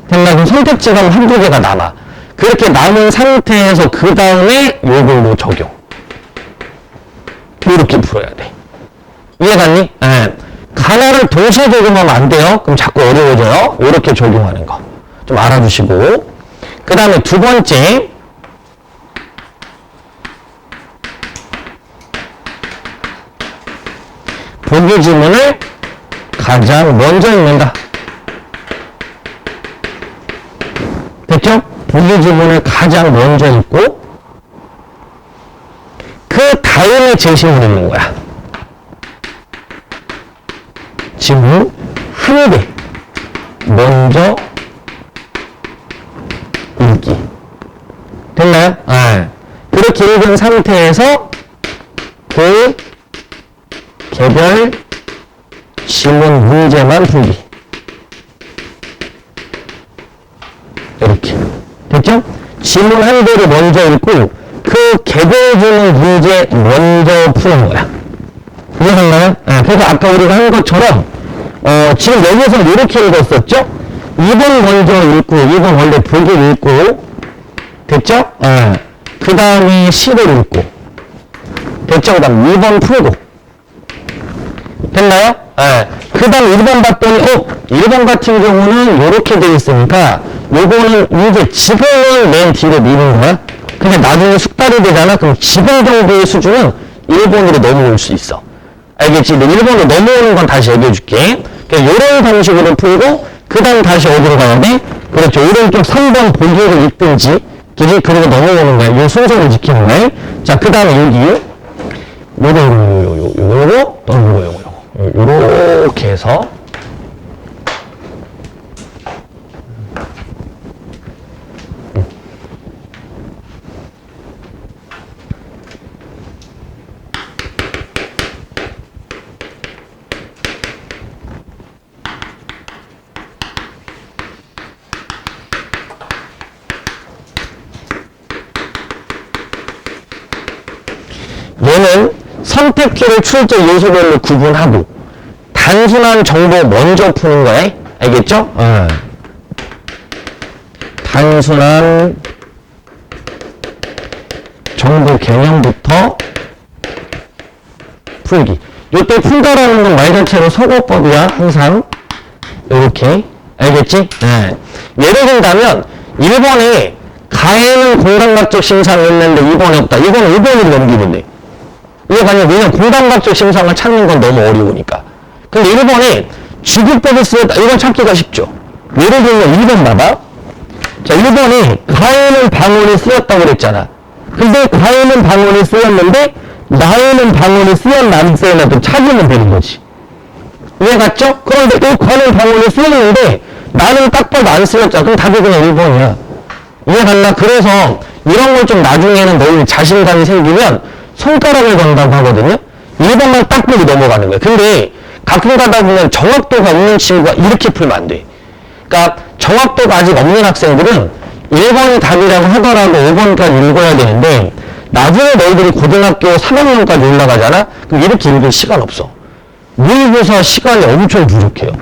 됐나? 그럼 선택지가 한두 개가 남아. 그렇게 남은 상태에서 그 다음에 요걸로 적용. 이렇게 풀어야 돼. 이해갔니? 네. 하나를 동시에 적용하면 안 돼요. 그럼 자꾸 어려워져요. 이렇게 적용하는 거. 좀 알아두시고. 그 다음에 두 번째. 보기 지문을 가장 먼저 읽는다. 됐죠? 보기 지문을 가장 먼저 읽고 그 다음에 제시문 읽는 거야. 지문 한 개 먼저 읽기. 됐나요? 네. 그렇게 읽은 상태에서 그 개별 지문 문제만 풀기. 이렇게. 됐죠? 지문 한 개를 먼저 읽고 그 개별 지문 문제 먼저 푸는 거야. 이해됐나요? 네. 그래서 아까 우리가 한 것처럼 지금 여기서 이렇게 읽었었죠? 2번 먼저 읽고 2번 원래 보기를 읽고 됐죠? 그 다음에 시를 읽고 됐죠? 그 다음 2번 풀고 됐나요? 그 다음 1번 봤더니 1번 같은 경우는 이렇게 돼 있으니까 요거는 이제 지금은 맨 뒤로 미는 거야. 근데 나중에 숙달이 되잖아. 그럼 지금 정도의 수준은 1번으로 넘어올 수 있어. 알겠지? 근데 1번으로 넘어오는 건 다시 얘기해 줄게. 이런 방식으로 풀고 그 다음 다시 어디로 가야 돼? 그렇죠. 오른쪽 3번 보기를 읽든지 그지? 그리고 넘어오는 거야. 이 순서를 지키는 거야. 자, 그 다음에 여기 요렇게 해서 얘는 선택지를 출제 요소별로 구분하고 단순한 정보 먼저 푸는 거야. 알겠죠? 단순한 정보 개념부터 풀기. 요때 풀다라는 건 말 자체로 서거법이야. 항상 이렇게. 알겠지? 예를 들자면 1번에 가에는 공간각적 심상을 했는데 2번에 없다. 이거는 5번으로 넘기면 돼. 이해가 아니라 왜냐면 공간각적 심상을 찾는 건 너무 어려우니까. 근데 1번에 주기법을 쓰였다. 이건 찾기가 쉽죠. 예를 들면 1번 봐봐. 자, 1번에 가에는 방울이 쓰였다고 그랬잖아. 근데 가에는 방울이 쓰였는데 나에는 방울이 쓰였나 안 쓰였나 좀 찾으면 되는 거지. 이해갔죠? 그런데 이 가에는 방울이 쓰였는데 나는 딱 봐도 안 쓰였잖아. 그럼 답이 그냥 1번이야. 이해갔나? 그래서 이런 걸 좀 나중에는 너무 자신감이 생기면 손가락을 건다고 하거든요. 1번만 딱 보고 넘어가는 거예요. 근데 가끔 가다 보면 정확도가 없는 친구가 이렇게 풀면 안 돼. 그러니까 정확도가 아직 없는 학생들은 1번이 답이라고 하더라도 5번까지 읽어야 되는데 나중에 너희들이 고등학교 3학년까지 올라가잖아? 그럼 이렇게 읽을 시간 없어. 모의고사 시간이 엄청 부족해요.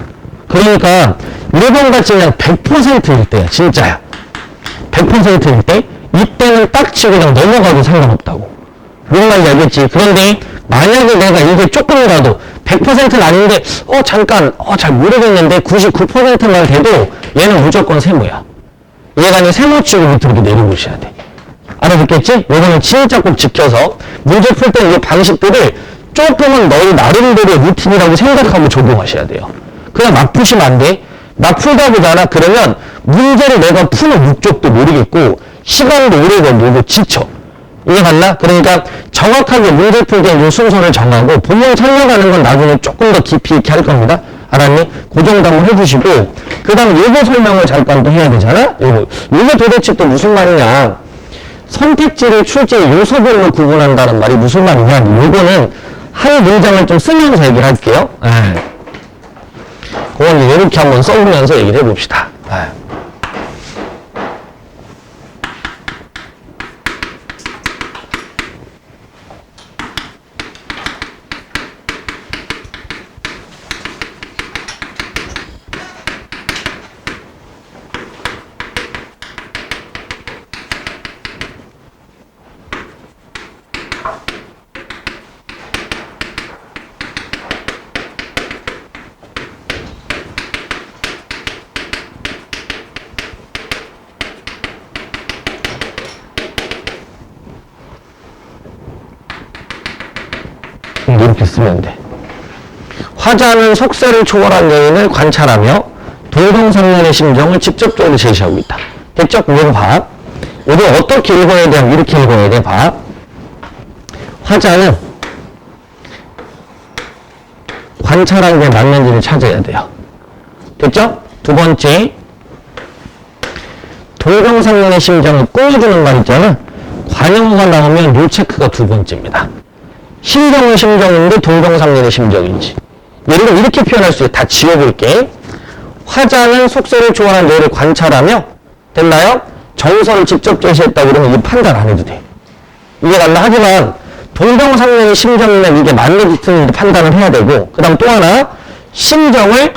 그러니까 1번 같이 그냥 100%일 때야. 진짜야. 100%일 때 이때는 딱 치고 그냥 넘어가도 상관없다고. 무슨 말인지 알겠지? 그런데 만약에 내가 이게 조금이라도 100%는 아닌데 잠깐 잘 모르겠는데 99%만 돼도 얘는 무조건 세모야. 얘가 아니라 세모 치고 밑으로 이렇게 내려보셔야 돼. 알아듣겠지? 이거는 진짜 꼭 지켜서 문제 풀 때 이 방식들을 조금은 너희 나름대로의 루틴이라고 생각하고 적용하셔야 돼요. 그냥 막 푸시면 안 돼. 막 풀다 보잖아. 그러면 문제를 내가 푸는 목적도 모르겠고 시간도 오래 걸리고 지쳐. 이해갔나? 그러니까 정확하게 문제 풀 때 이 순서를 정하고 본문 설명하는 건 나중에 조금 더 깊이 있게 할 겁니다. 알았니? 그 정도 한번 해주시고, 그 다음 요거 설명을 잠깐 또 해야 되잖아? 요거 도대체 또 무슨 말이냐? 선택지를 출제 요소별로 구분한다는 말이 무슨 말이냐? 요거는 한 문장을 좀 쓰면서 얘기를 할게요. 그건 이렇게 한번 써보면서 얘기를 해봅시다. 이렇게 쓰면 돼. 화자는 속세를 초월한 여인을 관찰하며 동정상련의 심정을 직접적으로 제시하고 있다. 됐죠? 이거 봐. 이거 어떻게 읽어야 돼? 이렇게 읽어야 돼. 봐. 화자는 관찰한 게 맞는지를 찾아야 돼요. 됐죠? 두 번째, 동정상련의 심정을 꾸며주는 말 있잖아. 관용어가 나오면 요 체크가 두 번째입니다. 심정은 심정인데 동정상련의 심정인지. 예를 들어 이렇게 표현할 수 있어요. 다 지워볼게. 화자는 속세를 초월한 여를 관찰하며, 됐나요? 정서를 직접 제시했다 그러면 이게 판단 안 해도 돼. 이게 달라. 하지만 동정상련의 심정이면 이게 맞는지 틀린지 판단을 해야 되고, 그 다음 또 하나, 심정을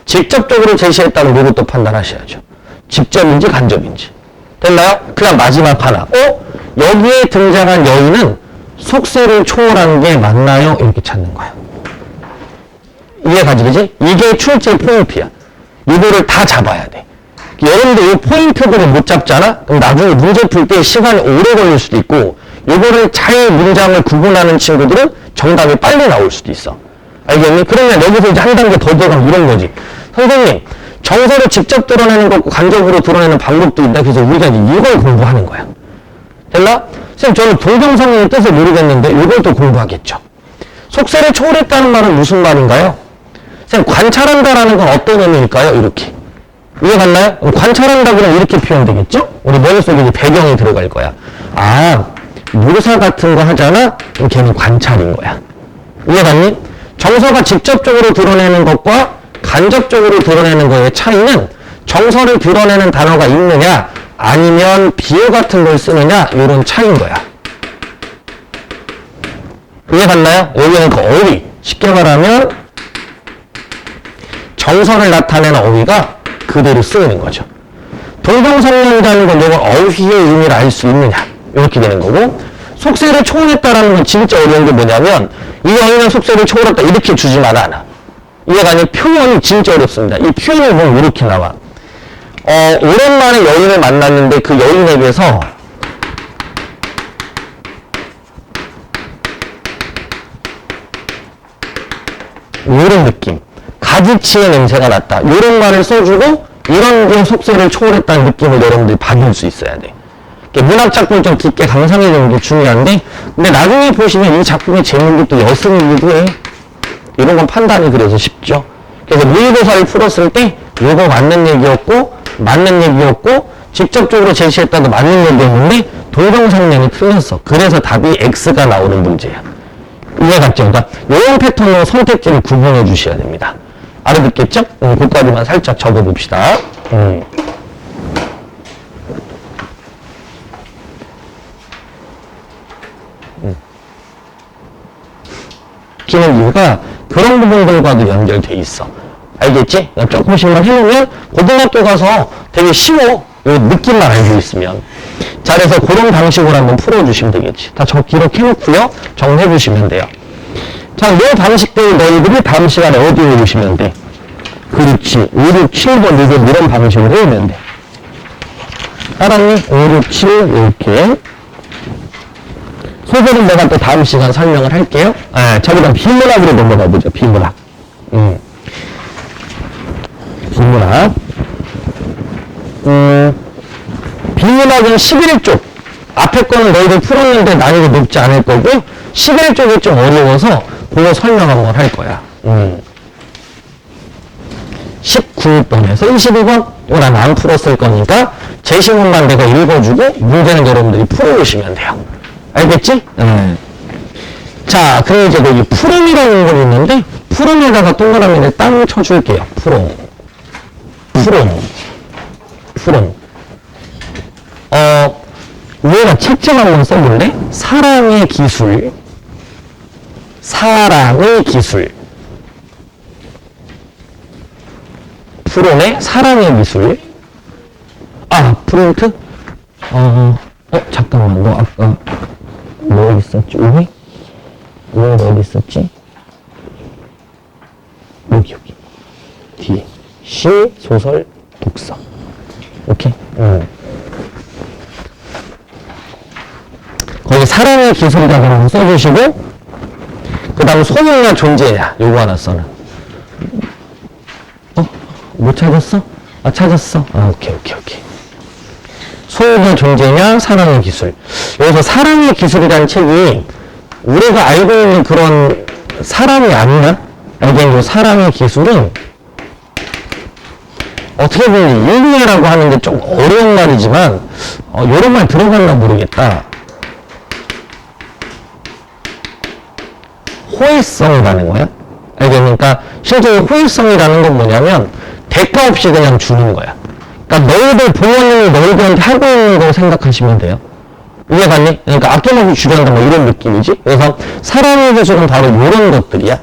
직접적으로 제시했다는 이것도 판단하셔야죠. 직접인지 간접인지. 됐나요? 그 다음 마지막 하나. 여기에 등장한 여인은 속세를 초월한 게 맞나요? 이렇게 찾는 거야. 이해가지, 그지? 이게 출제 포인트야. 이거를 다 잡아야 돼. 여러분들 이 포인트들을 못 잡잖아? 그럼 나중에 문제 풀 때 시간이 오래 걸릴 수도 있고, 이거를 잘 문장을 구분하는 친구들은 정답이 빨리 나올 수도 있어. 알겠니? 그러면 여기서 이제 한 단계 더 들어가면 이런 거지. 선생님, 정서를 직접 드러내는 것과 간접으로 드러내는 방법도 있다. 그래서 우리가 이제 이걸 공부하는 거야. 됐나? 선생님, 저는 동정상련의 뜻을 모르겠는데 이걸 또 공부하겠죠. 속세를 초월했다는 말은 무슨 말인가요? 선생님, 관찰한다라는 건 어떤 의미일까요? 이렇게. 이해갔나요? 관찰한다 그러면 이렇게 표현되겠죠? 우리 머릿속에 이제 배경이 들어갈 거야. 아, 묘사 같은 거 하잖아? 그럼 걔는 관찰인 거야. 이해갔니? 정서가 직접적으로 드러내는 것과 간접적으로 드러내는 거의 차이는 정서를 드러내는 단어가 있느냐 아니면 비유 같은 걸 쓰느냐 이런 차이인 거야. 이해갔나요? 여기는 그 어휘. 쉽게 말하면 정서를 나타내는 어휘가 그대로 쓰이는 거죠. 동정상련이라는 건 이건 어휘의 의미를 알 수 있느냐 이렇게 되는 거고, 속세를 초월했다라는 건 진짜 어려운 게 뭐냐면 이 여인은 속세를 초월했다 이렇게 주지만 않아. 이해가 아니라 표현이 진짜 어렵습니다. 이 표현을 보면 이렇게 나와. 오랜만에 여인을 만났는데 그 여인에게서 이런 느낌, 가지치의 냄새가 났다 이런 말을 써주고 이런 게 속세를 초월했다는 느낌을 여러분들이 받을 수 있어야 돼. 문학작품을 좀 깊게 감상해주는 게 중요한데, 근데 나중에 보시면 이 작품의 제목이 또 여승이기도 해. 이런 건 판단이 그래서 쉽죠. 그래서 모의고사를 풀었을 때 이거 맞는 얘기였고 직접적으로 제시했다도 맞는 얘기였는데 동정상련이 틀렸어. 그래서 답이 X가 나오는 문제야. 이해갔죠? 그러니까 이런 패턴으로 선택지를 구분해 주셔야 됩니다. 알아듣겠죠? 그까지만 살짝 적어봅시다. 키는 이유가 그런 부분들과도 연결돼 있어. 알겠지? 조금씩만 해놓으면 고등학교 가서 되게 쉬워. 요 느낌만 알고 있으면. 자, 그래서 그런 방식으로 한번 풀어주시면 되겠지. 다 기록해놓고요. 정리해주시면 돼요. 자, 이 방식들 너희들이 다음 시간에 어디에 오시면 돼? 그렇지. 5, 6, 7번 이런 방식으로 해오면 돼. 알았니? 5, 6, 7 이렇게. 소설은 내가 또 다음 시간 설명을 할게요. 자, 그다음 비문학으로 넘어가 보죠. 비문학. 비문학. 비문학은 11쪽. 앞에 거는 너희들 풀었는데 난이도 높지 않을 거고, 11쪽이 좀 어려워서 그거 설명 한번 할 거야. 19번에서 22번 이거 난 안 풀었을 거니까 제시문만 내가 읽어주고 문제는 여러분들이 풀어오시면 돼요. 알겠지? 자, 그럼 이제 여기 푸름이라는 거 있는데 푸름에다가 동그라미를 땅 쳐줄게요. 푸름. 위에다 책점 한번 써볼래? 사랑의 기술. 푸름의 사랑의 기술. 아, 프린트? 잠깐만, 너 아까 뭐 있었지? 우리 어디 있었지? 여기. 뒤에. 시, 소설, 독서. 오케이? 거기 사랑의 기술이라고 한번 써주시고, 그 다음 소유냐 존재냐. 요거 하나 써놔. 못 찾았어? 찾았어. 오케이. 소유냐 존재냐, 사랑의 기술. 여기서 사랑의 기술이라는 책이 우리가 알고 있는 그런 사람이 아니야? 알겠는 사랑의 기술은 어떻게 보면 인류라고 하는데 좀 어려운 말이지만 이런 말 들어봤나 모르겠다. 호혜성이라는 거야. 알겠습니까? 실제 호혜성이라는 건 뭐냐면 대가 없이 그냥 주는 거야. 그러니까 너희들 부모님이 너희들한테 하고 있는 거 생각하시면 돼요. 이해갔니? 그러니까 아낌없이 주려한다 뭐 이런 느낌이지. 그래서 사랑의 기술은 바로 이런 것들이야.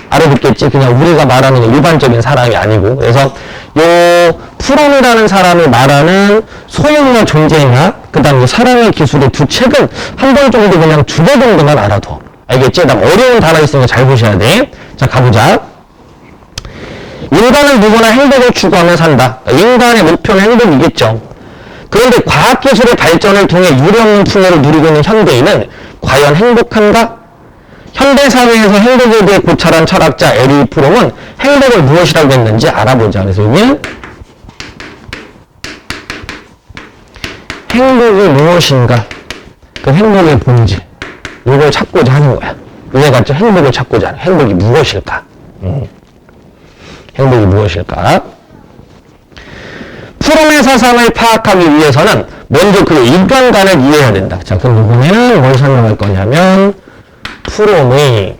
알아듣겠지? 그냥 우리가 말하는 일반적인 사람이 아니고. 그래서 요 프롬이라는 사람이 말하는 소유나 존재나 그 다음에 사랑의 기술의 두 책은 한 번 정도 그냥 주제 정도만 알아둬. 알겠지? 그다음 어려운 단어 있으니까 잘 보셔야 돼. 자, 가보자. 인간은 누구나 행복을 추구하며 산다. 인간의 목표는 행복이겠죠. 그런데 과학기술의 발전을 통해 유례없는 풍요를 누리고 있는 현대인은 과연 행복한가? 현대사회에서 행복에 대해 고찰한 철학자 에리 프롬은 행복을 무엇이라고 했는지 알아보자. 그래서 여기는 행복이 무엇인가? 그 행복의 본질. 이걸 찾고자 하는 거야. 이해갔죠? 행복을 찾고자 하는. 행복이 무엇일까? 행복이 무엇일까? 프롬의 사상을 파악하기 위해서는 먼저 그 인간관을 이해해야 된다. 자, 그럼 이번에는 뭘 설명할 거냐면 프롬의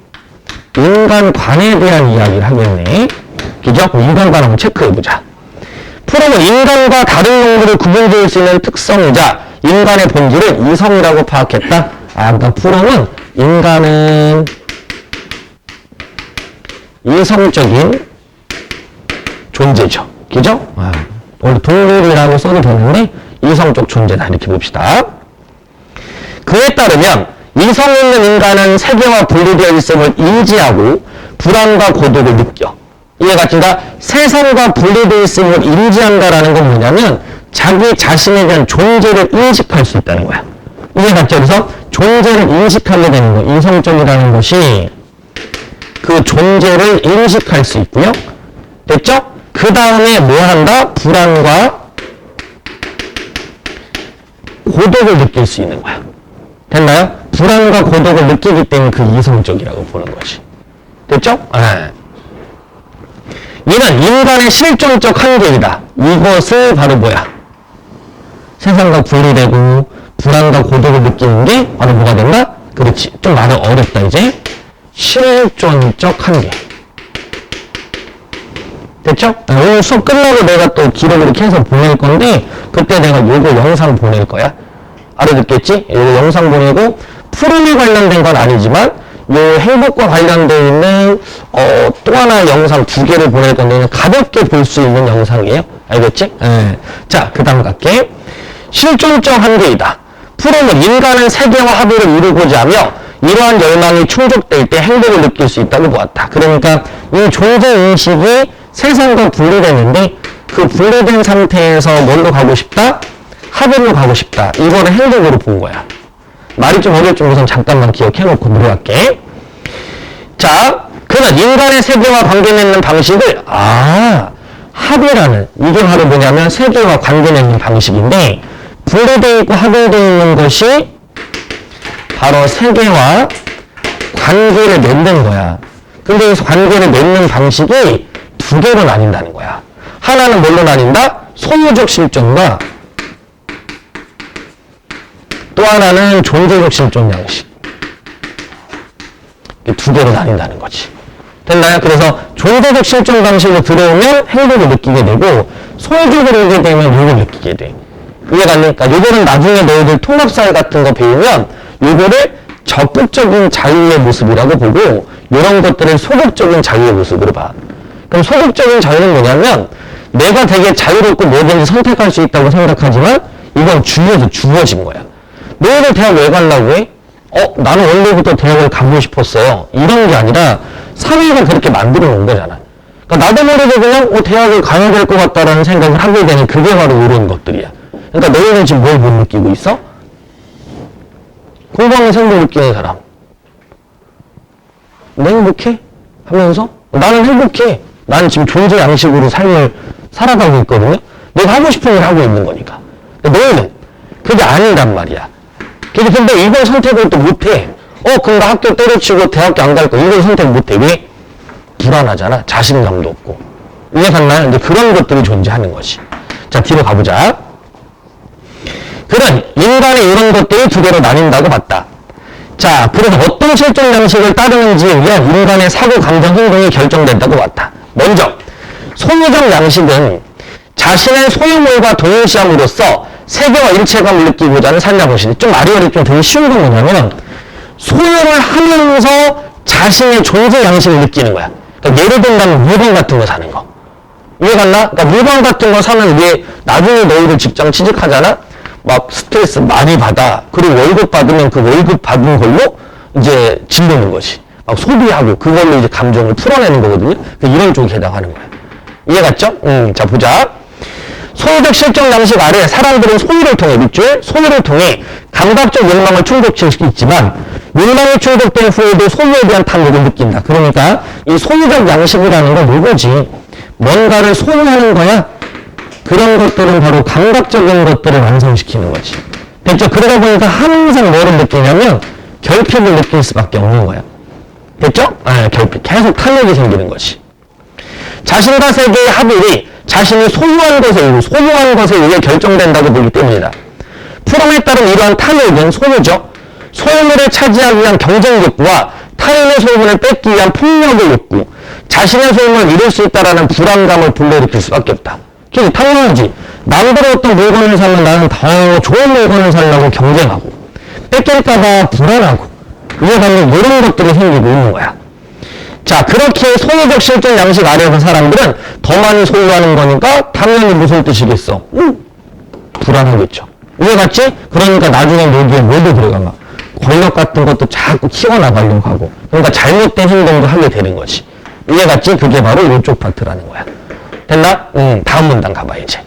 인간관에 대한 이야기를 하겠네. 그죠? 인간관 한번 체크해보자. 프롬은 인간과 다른 동물을 구분지을 수 있는 특성이자 인간의 본질을 이성이라고 파악했다. 그러니까 프롬은 인간은 이성적인 존재죠. 그죠? 원래 동물이라고 써도 되는데 이성적 존재다. 이렇게 봅시다. 그에 따르면 이성 있는 인간은 세계와 분리되어 있음을 인지하고 불안과 고독을 느껴. 이해가신가? 세상과 분리되어 있음을 인지한다라는 건 뭐냐면 자기 자신에 대한 존재를 인식할 수 있다는 거야. 이해갔죠? 그래서 존재를 인식하게 되는 거. 이성적이라는 것이 그 존재를 인식할 수 있고요. 됐죠? 그 다음에 뭐 한다? 불안과 고독을 느낄 수 있는 거야. 됐나요? 불안과 고독을 느끼기 때문에 그 이성적이라고 보는 거지. 됐죠? 이는 인간의 실존적 한계이다. 이것을 바로 뭐야? 세상과 분리되고 불안과 고독을 느끼는 게 바로 뭐가 된다? 그렇지. 좀 말은 어렵다 이제. 실존적 한계. 됐죠? 오늘 수업 끝나고 내가 또 기록을 이렇게 해서 보낼 건데 그때 내가 요거 영상 보낼 거야. 알아듣겠지? 요거 영상 보내고 프롬에 관련된 건 아니지만 요 행복과 관련되어 있는 또 하나 영상 2개를 보낼 건데 가볍게 볼 수 있는 영상이에요. 알겠지? 자, 그 다음 갈게. 실존적 한계이다. 프롬은 인간은 세계와 합의를 이루고자 하며 이러한 열망이 충족될 때 행복을 느낄 수 있다고 보았다. 그러니까 이 존재 인식이 세상과 분리되는데 그 분리된 상태에서 뭘로 가고 싶다? 합의로 가고 싶다. 이거를 행복으로 본 거야. 말이 좀 어려울 줄 우선 잠깐만 기억해놓고 들어갈게. 자, 그는 인간의 세계와 관계 맺는 방식을 합의라는 이게 바로 뭐냐면 세계와 관계 맺는 방식인데 분리되어 있고 합의되어 있는 것이 바로 세계와 관계를 맺는 거야. 근데 여기서 관계를 맺는 방식이 2개로 나뉜다는 거야. 하나는 뭘로 나뉜다? 소유적 실존과 또 하나는 존재적 실존 양식. 두 개로 나뉜다는 거지. 됐나요? 그래서 존재적 실존 방식으로 들어오면 행복을 느끼게 되고 소유적으로 오게 되면 욕을 느끼게 돼. 이해가 안 되니까 요거는 나중에 너희들 통합사회 같은 거 배우면 요거를 적극적인 자유의 모습이라고 보고 이런 것들을 소극적인 자유의 모습으로 봐. 그럼 소극적인 자유는 뭐냐면 내가 되게 자유롭고 뭐든지 선택할 수 있다고 생각하지만 이건 주위에서 주어진 거야. 너희들 대학 왜 가려고 해? 나는 원래부터 대학을 가고 싶었어요. 이런 게 아니라 사회가 그렇게 만들어 놓은 거잖아. 그러니까 나도 모르게 그냥 대학을 가야 될 것 같다라는 생각을 하게 되는 그게 바로 이런 것들이야. 그러니까 너희는 지금 뭘 못 느끼고 있어? 공부하면서 행복 느끼는 사람. 내 행복해? 하면서 나는 행복해. 나는 지금 존재 양식으로 삶을 살아가고 있거든요. 내가 하고 싶은 일 하고 있는 거니까. 너희는 그게 아니란 말이야. 근데 이걸 선택을 또 못해. 그럼 나 학교 때려치고 대학교 안 갈 거. 이걸 선택 못해. 왜? 불안하잖아. 자신감도 없고. 이해갔나요? 이제 그런 것들이 존재하는 것이. 자, 뒤로 가보자. 그런 인간의 이런 것들이 두 개로 나뉜다고 봤다. 자, 그래서 어떤 실존 양식을 따르는지에 의한 인간의 사고, 감정, 행동이 결정된다고 봤다. 먼저, 소유적 양식은 자신의 소유물과 동일시함으로써 세계와 일체감을 느끼고자 하는 삶의 방식이 좀 말이 좀 되게 쉬운 건 뭐냐면 소유를 하면서 자신의 존재 양식을 느끼는 거야. 그러니까 예를 들면 물건 같은 거 사는 거. 이해갔나? 그러니까 물건 같은 거 사면 이게 나중에 너희들 직장 취직하잖아? 막 스트레스 많이 받아. 그리고 월급 받으면 그 월급 받은 걸로 이제 질르는 것이. 막 소비하고 그걸로 이제 감정을 풀어내는 거거든요. 그러니까 이런 쪽에 해당하는 거야. 이해갔죠? 자, 보자. 소유적 실존 양식 아래 사람들은 소유를 통해 밑줄, 소유를 통해 감각적 욕망을 충족시킬 수 있지만 욕망이 충족된 후에도 소유에 대한 탐욕을 느낀다. 그러니까 이 소유적 양식이라는 건 이거지. 뭔가를 소유하는 거야. 그런 것들은 바로 감각적인 것들을 완성시키는 거지. 됐죠? 그러다 보니까 항상 뭐를 느끼냐면 결핍을 느낄 수밖에 없는 거야. 됐죠? 결핍. 계속 탐욕이 생기는 것이. 자신과 세계의 합일이 자신이 소유한 것에 의해 결정된다고 보기 때문이다. 프롬에 따른 이러한 탐욕은 소유죠. 소유물을 차지하기 위한 경쟁 욕구와 타인의 소유물을 뺏기 위한 폭력의 욕구, 자신의 소유물을 잃을 수 있다는 불안감을 불러일으킬 수밖에 없다. 그래서 당연하지. 남들의 어떤 물건을 사면 나는 더 좋은 물건을 사려고 경쟁하고 뺏길까봐 불안하고 이해가는 이런 것들이 생기고 있는 거야. 자, 그렇게 소유적 실존 양식 아래에서 사람들은 더 많이 소유하는 거니까 당연히 무슨 뜻이겠어? 불안하겠죠. 이해갔지? 그러니까 나중에 여기에 뭐도 들어가. 권력 같은 것도 자꾸 키워나가려고 하고. 그러니까 잘못된 행동도 하게 되는 것이. 이해갔지? 그게 바로 이쪽 파트라는 거야. 됐나? 다음 문단 가봐야지.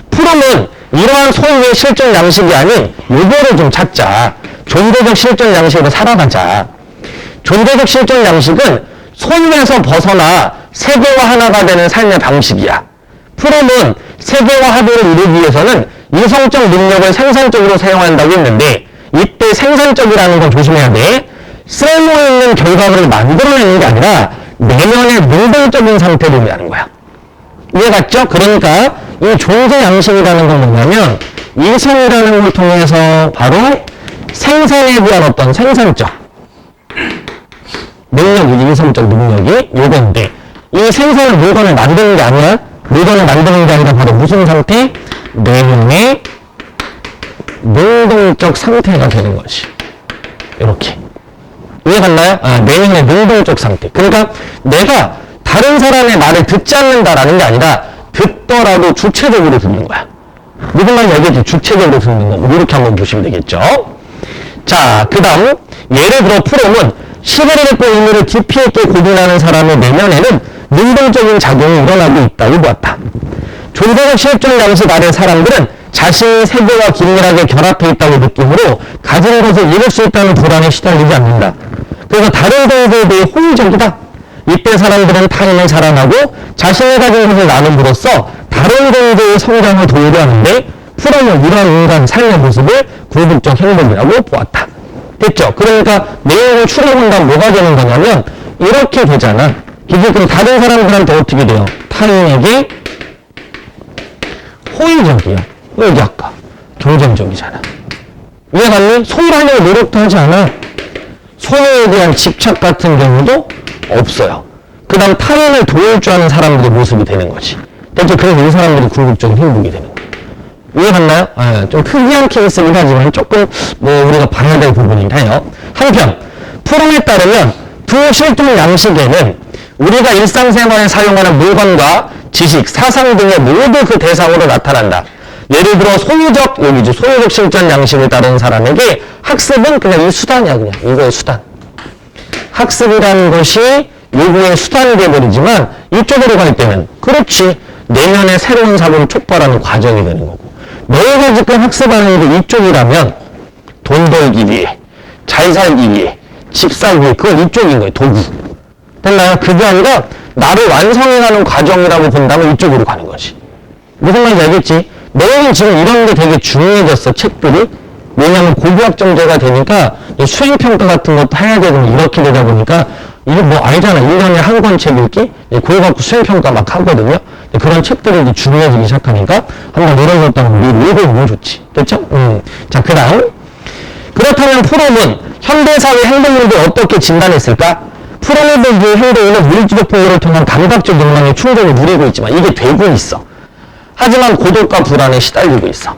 프롬은 이러한 소유의 실존 양식이 아닌 요거를 좀 찾자. 존재적 실존 양식으로 살아가자. 존재적 실존 양식은 소유에서 벗어나 세계와 하나가 되는 삶의 방식이야. 프롬은 세계와 합의를 이루기 위해서는 이성적 능력을 생산적으로 사용한다고 했는데 이때 생산적이라는 건 조심해야 돼. 쓸모있는 결과물을 만들어내는 게 아니라 내면의 능동적인 상태를 의미하는 거야. 이해갔죠? 그러니까 이 존재 양식이라는 건 뭐냐면 이성이라는 걸 통해서 바로 생산에 대한 어떤 생산적 능력이, 이성적 능력이 요건데 이 생산을 물건을 만드는 게 아니라 물건을 만드는 게 아니라 바로 무슨 상태? 내면의 능동적 상태가 되는 것이. 이렇게. 이해갔나요? 내면의 능동적 상태. 그러니까 내가 다른 사람의 말을 듣지 않는다라는 게 아니라 듣더라도 주체적으로 듣는 거야. 무슨 말인지 알겠지? 주체적으로 듣는 거. 뭐 이렇게 한번 보시면 되겠죠. 자, 그 다음 예를 들어 프롬은 시대를 듣고 의미를 깊이 있게 고민하는 사람의 내면에는 능동적인 작용이 일어나고 있다고 보았다. 존재적 실존 양식 아래 사람들은 자신의 세계와 긴밀하게 결합해 있다고 느낌으로 가진 것을 잃을 수 있다는 불안에 시달리지 않는다. 그래서 다른 동서에 대해 호의적이다. 이때 사람들은 타인을 사랑하고 자신이 가진 것을 나눔으로써 다른 동서의 성장을 도우려 하는데 프롬은 이러한 인간 삶의 모습을 궁극적 행복이라고 보았다. 됐죠? 그러니까 내용을 추려본다면 뭐가 되는 거냐면 이렇게 되잖아. 이게 그럼 다른 사람들한테 어떻게 돼요? 타인에게 소외적이야. 여기 아까 경쟁적이잖아. 이해갔니? 소유하려고 노력도 하지 않아. 소유에 대한 집착 같은 경우도 없어요. 그 다음 타인을 도울 줄 아는 사람들의 모습이 되는 거지. 그래서 이 사람들이 궁극적으로 행복이 되는 거예요. 이해갔나요? 좀 특이한 케이스긴 하지만 조금 우리가 봐야 될 부분이긴 해요. 한편 프롬에 따르면 두 실존 양식에는 우리가 일상생활에 사용하는 물건과 지식, 사상 등의 모두 그 대상으로 나타난다. 예를 들어 소유적 실존 양식을 따르는 사람에게 학습은 그냥 이 수단이야. 그냥 이거의 수단. 학습이라는 것이 요구의 수단이 되어버리지만 이쪽으로 갈 때는 그렇지. 내면의 새로운 사고를 촉발하는 과정이 되는 거고, 너희가 지금 학습하는 게 이쪽이라면 돈 벌기 위해, 잘 살기 위해, 집 살기 위해, 그건 이쪽인 거예요. 도구. 됐나요? 그게 아니라 나를 완성해가는 과정이라고 본다면 이쪽으로 가는 거지. 무슨 말인지 알겠지? 너희는 지금 이런 게 되게 중요해졌어, 책들이. 왜냐면 고교학점제가 되니까 수행평가 같은 것도 해야 되고 이렇게 되다 보니까 이게 알잖아. 1년에 한 권 책 읽기? 그거 갖고 수행평가 막 하거든요. 그런 책들이 이제 중요해지기 시작하니까 한번 노력했다고 미리 읽어보면 좋지. 됐죠? 자, 그 다음. 그렇다면 프롬은 현대사회 행동률을 어떻게 진단했을까? 프롬의 그 행동은 물리적 보호를 통한 감각적 욕망의 충족을 누리고 있지만 이게 되고 있어. 하지만 고독과 불안에 시달리고 있어.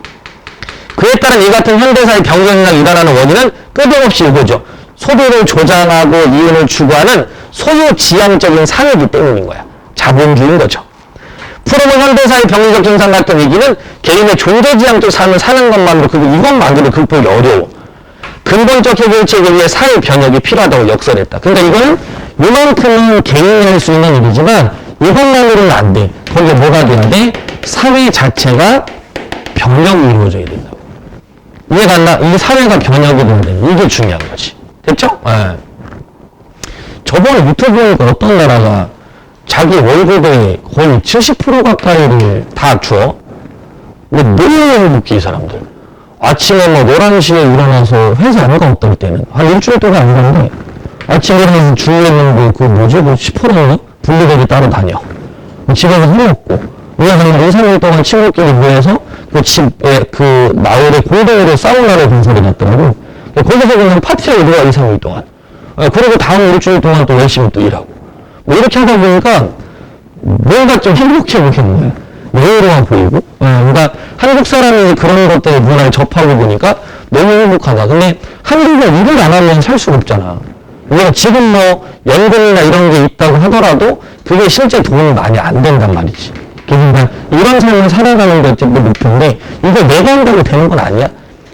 그에 따른 이 같은 현대사의 병정이나 일어나는 원인은 끊임없이 이거죠. 소비를 조장하고 이윤을 추구하는 소유지향적인 사회이기 때문인 거야. 자본주의인 거죠. 프롬은 현대사의 병리적 증상 같은 위기는 개인의 존재지향적 삶을 사는 것만으로 이것만으로 극복이 어려워. 근본적 해결책을 위해 사회 변혁이 필요하다고 역설했다. 그러니까 이거는 이만큼은 개인이 할 수 있는 일이지만 이것만으로는 안 돼. 거기에 뭐가 돼야 돼? 사회 자체가 변혁이 이루어져야 된다고. 이해갔나? 이게 사회가 변혁이 돼야 돼. 이게 중요한 거지. 됐죠? 네. 저번에 유튜브 보니까 어떤 나라가 자기 월급의 거의 70% 가까이를 다 줘. 근데 너무 행복해, 이 사람들. 아침에 11시에 일어나서 회사 안 가, 어떨 때는. 한 일주일 동안 안 가는데, 아침에 일어나서 주위에 있는 그 10%인가? 분리들이 따로 다녀. 집에서 해먹고. 우리가 그냥 2, 3일 동안 친구끼리 모여서 그 집에, 그 마을에 공동으로 사우나를 건설해 놨더라고. 거기서 그냥 파티를 누가 2, 3일 동안. 그리고 다음 일주일 동안 또 열심히 또 일하고. 이렇게 하다 보니까 뭔가 좀 행복해 보이는 거야. 여유로워 보이고. 그러니까 한국 사람이 그런 것들의 문화를 접하고 보니까 너무 행복하다. 근데 한국은 일을 안 하면 살 수가 없잖아. 우리가 지금 연금이나 이런 게 있다고 하더라도 그게 실제 도움이 많이 안 된단 말이지. 그러니까 이런 삶을 살아가는 게 어쨌든 목표인데 이거 내가 한다고 되는 건 아니야.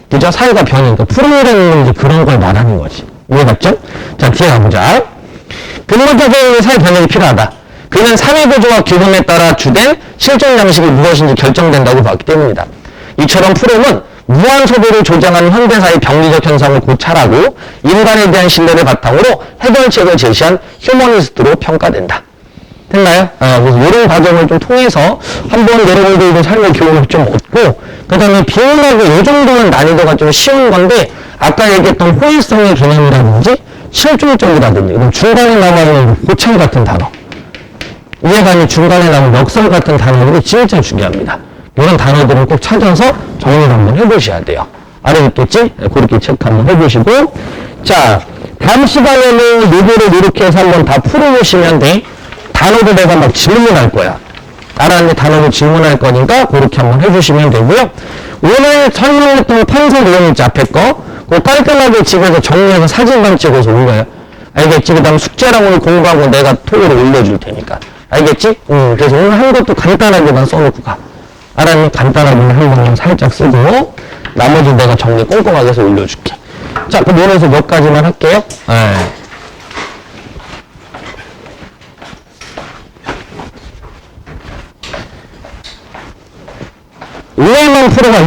그죠? 사회가 변하니까 프로그램은 이제 그런 걸 말하는 거지. 이해갔죠? 자, 뒤에 가보자. 근본적인 사회 변혁이 필요하다. 그는 사회구조와 규범에 따라 주된 실존 양식이 무엇인지 결정된다고 봤기 때문이다. 이처럼 프롬은 무한 소비를 조장하는 현대사의 병리적 현상을 고찰하고 인간에 대한 신뢰를 바탕으로 해결책을 제시한 휴머니스트로 평가된다. 됐나요? 그래서 이런 과정을 좀 통해서 한번 여러분들도 삶의 교훈을 좀 얻고 그 다음에 비문학의 이 정도는 난이도가 좀 쉬운 건데 아까 얘기했던 호의성의 개념이라든지 실존적이라든지 이런 중간에 남아있는 고찰 같은 단어 이해관이 중간에 남은 역설 같은 단어들이 진짜 중요합니다. 이런 단어들을 꼭 찾아서 정리를 한번 해보셔야 돼요. 아래 있겠지? 그렇게 체크 한번 해보시고 자 다음 시간에는 요거를 이렇게 해서 한번 다 풀어보시면 돼. 단어도 내가 막 질문할 거야. 알았는데 단어도 질문할 거니까 그렇게 한번 해주시면 되고요. 오늘 설명했던 판서 내용 있지 앞에 거 그거 깔끔하게 집에서 정리해서 사진만 찍어서 올려요. 알겠지? 그 다음 숙제랑 오늘 공부하고 내가 톡으로 올려줄 테니까. 알겠지? 그래서 오늘 한 것도 간단하게만 써놓고 가. 알았니? 간단하게 한 번만 살짝 쓰고 나머지 내가 정리 꼼꼼하게 해서 올려줄게. 자, 그럼 오늘서 몇 가지만 할게요. 의외만 풀어가